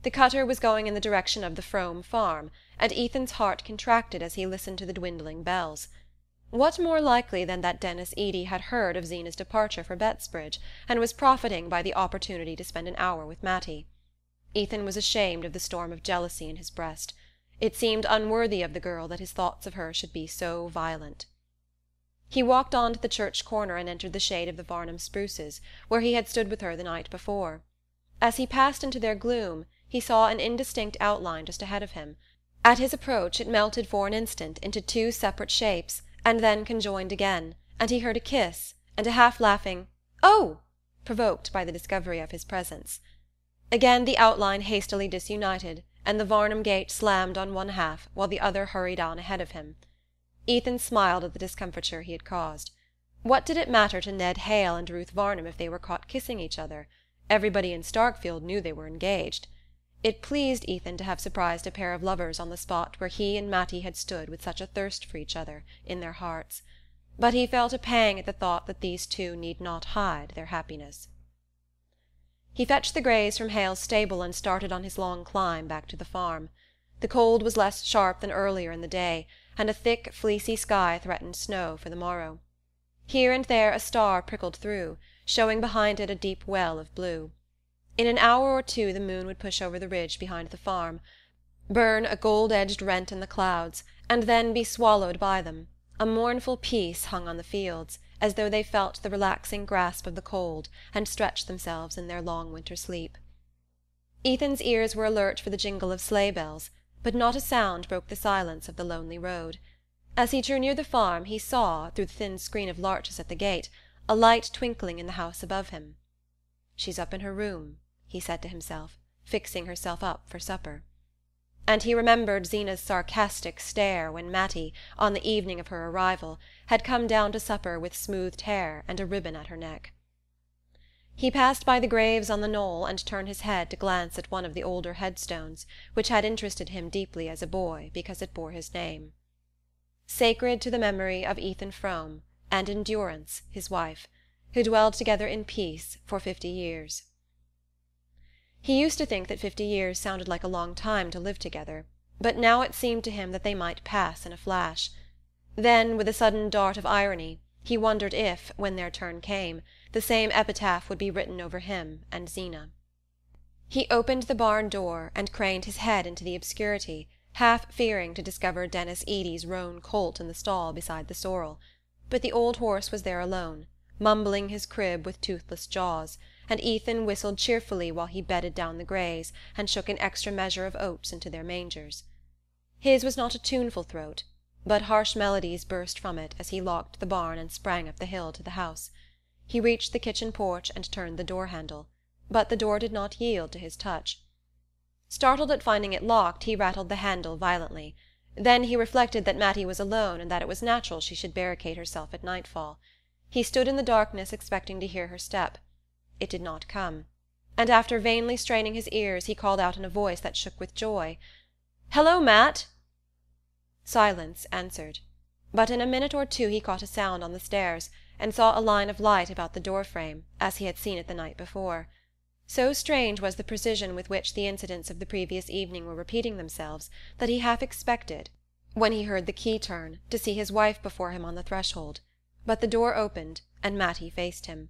The cutter was going in the direction of the Frome farm, and Ethan's heart contracted as he listened to the dwindling bells. What more likely than that Denis Eady had heard of Zeena's departure for Bettsbridge, and was profiting by the opportunity to spend an hour with Mattie? Ethan was ashamed of the storm of jealousy in his breast. It seemed unworthy of the girl that his thoughts of her should be so violent. He walked on to the church corner and entered the shade of the Varnum spruces, where he had stood with her the night before. As he passed into their gloom, he saw an indistinct outline just ahead of him. At his approach it melted for an instant into two separate shapes, and then conjoined again, and he heard a kiss, and a half-laughing "Oh!" provoked by the discovery of his presence. Again the outline hastily disunited, and the Varnum gate slammed on one half, while the other hurried on ahead of him. Ethan smiled at the discomfiture he had caused. What did it matter to Ned Hale and Ruth Varnum if they were caught kissing each other? Everybody in Starkfield knew they were engaged. It pleased Ethan to have surprised a pair of lovers on the spot where he and Mattie had stood with such a thirst for each other in their hearts. But he felt a pang at the thought that these two need not hide their happiness. He fetched the greys from Hale's stable and started on his long climb back to the farm. The cold was less sharp than earlier in the day, and a thick, fleecy sky threatened snow for the morrow. Here and there a star prickled through, showing behind it a deep well of blue. In an hour or two the moon would push over the ridge behind the farm, burn a gold-edged rent in the clouds, and then be swallowed by them. A mournful peace hung on the fields, as though they felt the relaxing grasp of the cold and stretched themselves in their long winter sleep. Ethan's ears were alert for the jingle of sleigh-bells, but not a sound broke the silence of the lonely road. As he drew near the farm he saw, through the thin screen of larches at the gate, a light twinkling in the house above him. "She's up in her room," he said to himself, "fixing herself up for supper." And he remembered Zeena's sarcastic stare when Mattie, on the evening of her arrival, had come down to supper with smoothed hair and a ribbon at her neck. He passed by the graves on the knoll and turned his head to glance at one of the older headstones, which had interested him deeply as a boy because it bore his name. Sacred to the memory of Ethan Frome and Endurance, his wife, who dwelled together in peace for 50 years. He used to think that 50 years sounded like a long time to live together, but now it seemed to him that they might pass in a flash. Then, with a sudden dart of irony, he wondered if, when their turn came, the same epitaph would be written over him and Zeena. He opened the barn door and craned his head into the obscurity, half fearing to discover Denis Eady's roan colt in the stall beside the sorrel. But the old horse was there alone, mumbling his crib with toothless jaws, and Ethan whistled cheerfully while he bedded down the greys and shook an extra measure of oats into their mangers. His was not a tuneful throat, but harsh melodies burst from it as he locked the barn and sprang up the hill to the house. He reached the kitchen porch and turned the door-handle, but the door did not yield to his touch. Startled at finding it locked, he rattled the handle violently. Then he reflected that Mattie was alone and that it was natural she should barricade herself at nightfall. He stood in the darkness expecting to hear her step. It did not come, and after vainly straining his ears he called out in a voice that shook with joy, "Hello, Matt!" Silence answered, but in a minute or two he caught a sound on the stairs and saw a line of light about the door-frame, as he had seen it the night before. So strange was the precision with which the incidents of the previous evening were repeating themselves that he half expected, when he heard the key turn, to see his wife before him on the threshold. But the door opened, and Mattie faced him.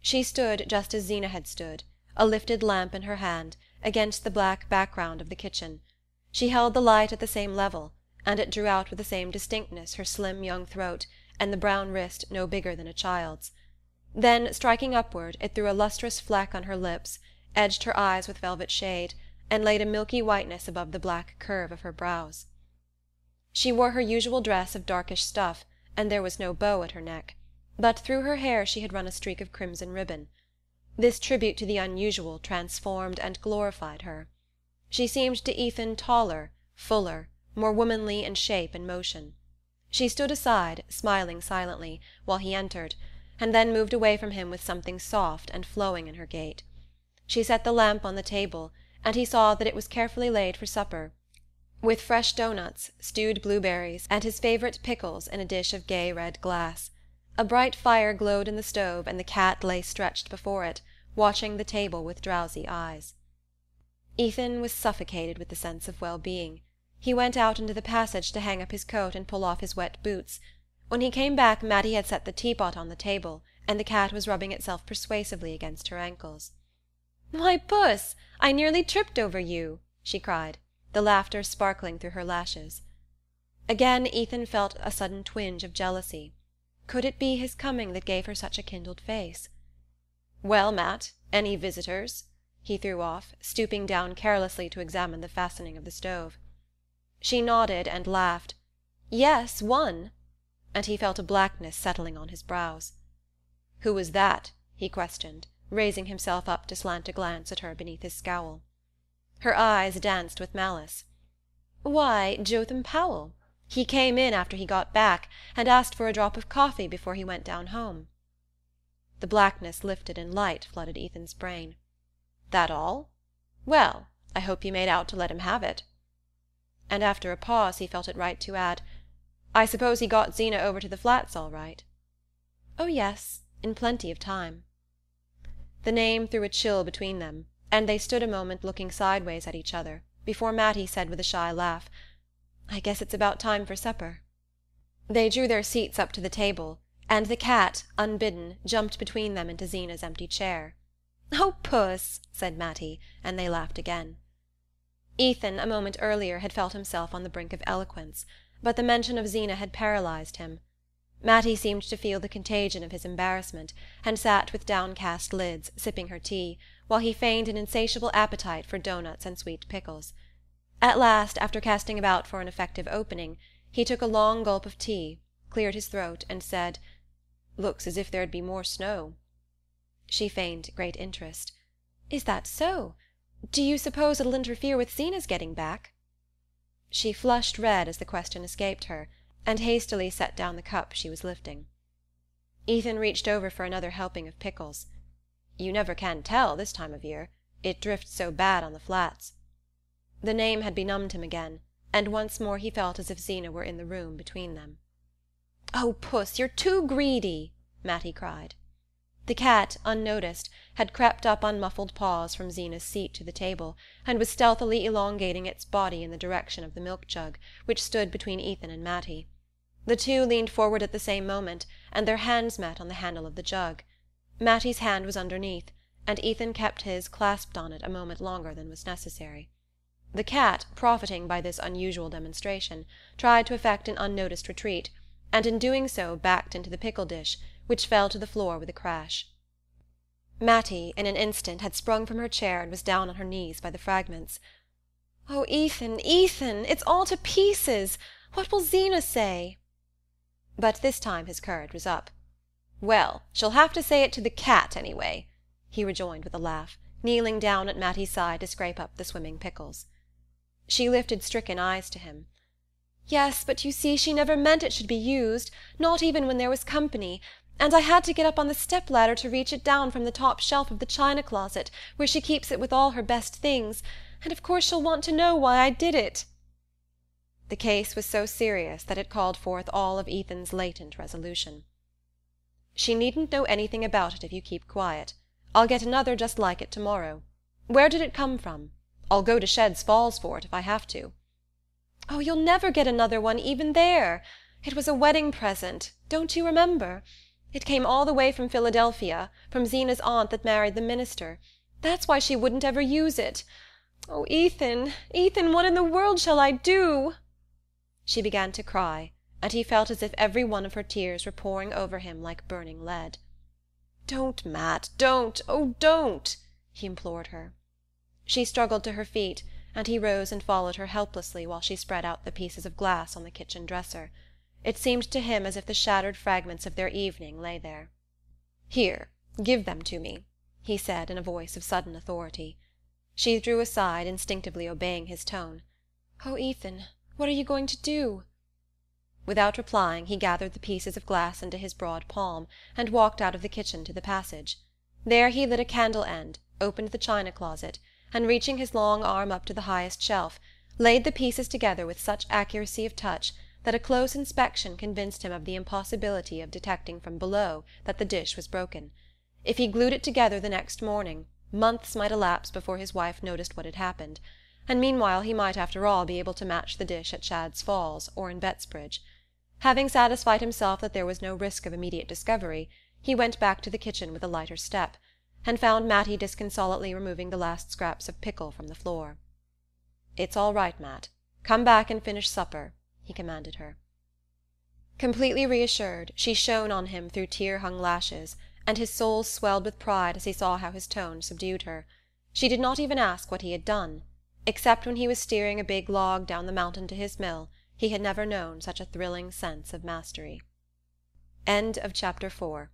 She stood just as Zeena had stood, a lifted lamp in her hand, against the black background of the kitchen. She held the light at the same level, and it drew out with the same distinctness her slim young throat and the brown wrist no bigger than a child's. Then, striking upward, it threw a lustrous fleck on her lips, edged her eyes with velvet shade, and laid a milky whiteness above the black curve of her brows. She wore her usual dress of darkish stuff, and there was no bow at her neck, but through her hair she had run a streak of crimson ribbon. This tribute to the unusual transformed and glorified her. She seemed to Ethan taller, fuller, more womanly in shape and motion. She stood aside, smiling silently, while he entered, and then moved away from him with something soft and flowing in her gait. She set the lamp on the table, and he saw that it was carefully laid for supper, with fresh doughnuts, stewed blueberries, and his favourite pickles in a dish of gay red glass. A bright fire glowed in the stove, and the cat lay stretched before it, watching the table with drowsy eyes. Ethan was suffocated with the sense of well-being. He went out into the passage to hang up his coat and pull off his wet boots. When he came back, Mattie had set the teapot on the table, and the cat was rubbing itself persuasively against her ankles. "Why, Puss, I nearly tripped over you," she cried, the laughter sparkling through her lashes. Again Ethan felt a sudden twinge of jealousy. Could it be his coming that gave her such a kindled face? "Well, Matt, any visitors?" he threw off, stooping down carelessly to examine the fastening of the stove. She nodded and laughed. "Yes, one," and he felt a blackness settling on his brows. "Who was that?" he questioned, raising himself up to slant a glance at her beneath his scowl. Her eyes danced with malice. "Why, Jotham Powell. He came in after he got back, and asked for a drop of coffee before he went down home." The blackness lifted and light flooded Ethan's brain. "That all? Well, I hope you made out to let him have it." And after a pause he felt it right to add, "I suppose he got Zeena over to the Flats all right?" "Oh, yes, in plenty of time." The name threw a chill between them, and they stood a moment looking sideways at each other, before Mattie said with a shy laugh, "I guess it's about time for supper." They drew their seats up to the table, and the cat, unbidden, jumped between them into Zeena's empty chair. "Oh, Puss," said Mattie, and they laughed again. Ethan, a moment earlier, had felt himself on the brink of eloquence, but the mention of Zeena had paralyzed him. Mattie seemed to feel the contagion of his embarrassment, and sat with downcast lids, sipping her tea, while he feigned an insatiable appetite for doughnuts and sweet pickles. At last, after casting about for an effective opening, he took a long gulp of tea, cleared his throat, and said, "Looks as if there'd be more snow." She feigned great interest. "Is that so? Do you suppose it'll interfere with Zeena's getting back?" She flushed red as the question escaped her, and hastily set down the cup she was lifting. Ethan reached over for another helping of pickles. "You never can tell, this time of year. It drifts so bad on the Flats." The name had benumbed him again, and once more he felt as if Zeena were in the room between them. "Oh, Puss, you're too greedy!" Mattie cried. The cat, unnoticed, had crept up on muffled paws from Zeena's seat to the table, and was stealthily elongating its body in the direction of the milk jug, which stood between Ethan and Mattie. The two leaned forward at the same moment, and their hands met on the handle of the jug. Mattie's hand was underneath, and Ethan kept his clasped on it a moment longer than was necessary. The cat, profiting by this unusual demonstration, tried to effect an unnoticed retreat, and in doing so backed into the pickle dish, which fell to the floor with a crash. Mattie, in an instant, had sprung from her chair and was down on her knees by the fragments. "Oh, Ethan, Ethan, it's all to pieces! What will Zeena say?" But this time his courage was up. "Well, she'll have to say it to the cat, anyway," he rejoined with a laugh, kneeling down at Mattie's side to scrape up the swimming pickles. She lifted stricken eyes to him. "Yes, but you see she never meant it should be used, not even when there was company, and I had to get up on the step-ladder to reach it down from the top shelf of the china closet, where she keeps it with all her best things, and of course she'll want to know why I did it." The case was so serious that it called forth all of Ethan's latent resolution. "She needn't know anything about it if you keep quiet. I'll get another just like it tomorrow. Where did it come from? I'll go to Shed's Falls for it if I have to." "Oh, you'll never get another one even there. It was a wedding present. Don't you remember? It came all the way from Philadelphia, from Zeena's aunt that married the minister. That's why she wouldn't ever use it. Oh, Ethan, Ethan, what in the world shall I do?" She began to cry, and he felt as if every one of her tears were pouring over him like burning lead. "Don't, Matt, don't, oh, don't!" he implored her. She struggled to her feet, and he rose and followed her helplessly while she spread out the pieces of glass on the kitchen dresser. It seemed to him as if the shattered fragments of their evening lay there. "Here, give them to me," he said in a voice of sudden authority. She drew aside, instinctively obeying his tone. "Oh, Ethan, what are you going to do?" Without replying, he gathered the pieces of glass into his broad palm, and walked out of the kitchen to the passage. There he lit a candle end, opened the china closet, and reaching his long arm up to the highest shelf, laid the pieces together with such accuracy of touch that a close inspection convinced him of the impossibility of detecting from below that the dish was broken. If he glued it together the next morning, months might elapse before his wife noticed what had happened, and meanwhile he might after all be able to match the dish at Shad's Falls or in Bettsbridge. Having satisfied himself that there was no risk of immediate discovery, he went back to the kitchen with a lighter step, and found Mattie disconsolately removing the last scraps of pickle from the floor. "It's all right, Matt. Come back and finish supper," he commanded her. Completely reassured, she shone on him through tear-hung lashes, and his soul swelled with pride as he saw how his tone subdued her. She did not even ask what he had done. Except when he was steering a big log down the mountain to his mill, he had never known such a thrilling sense of mastery. End of Chapter 4.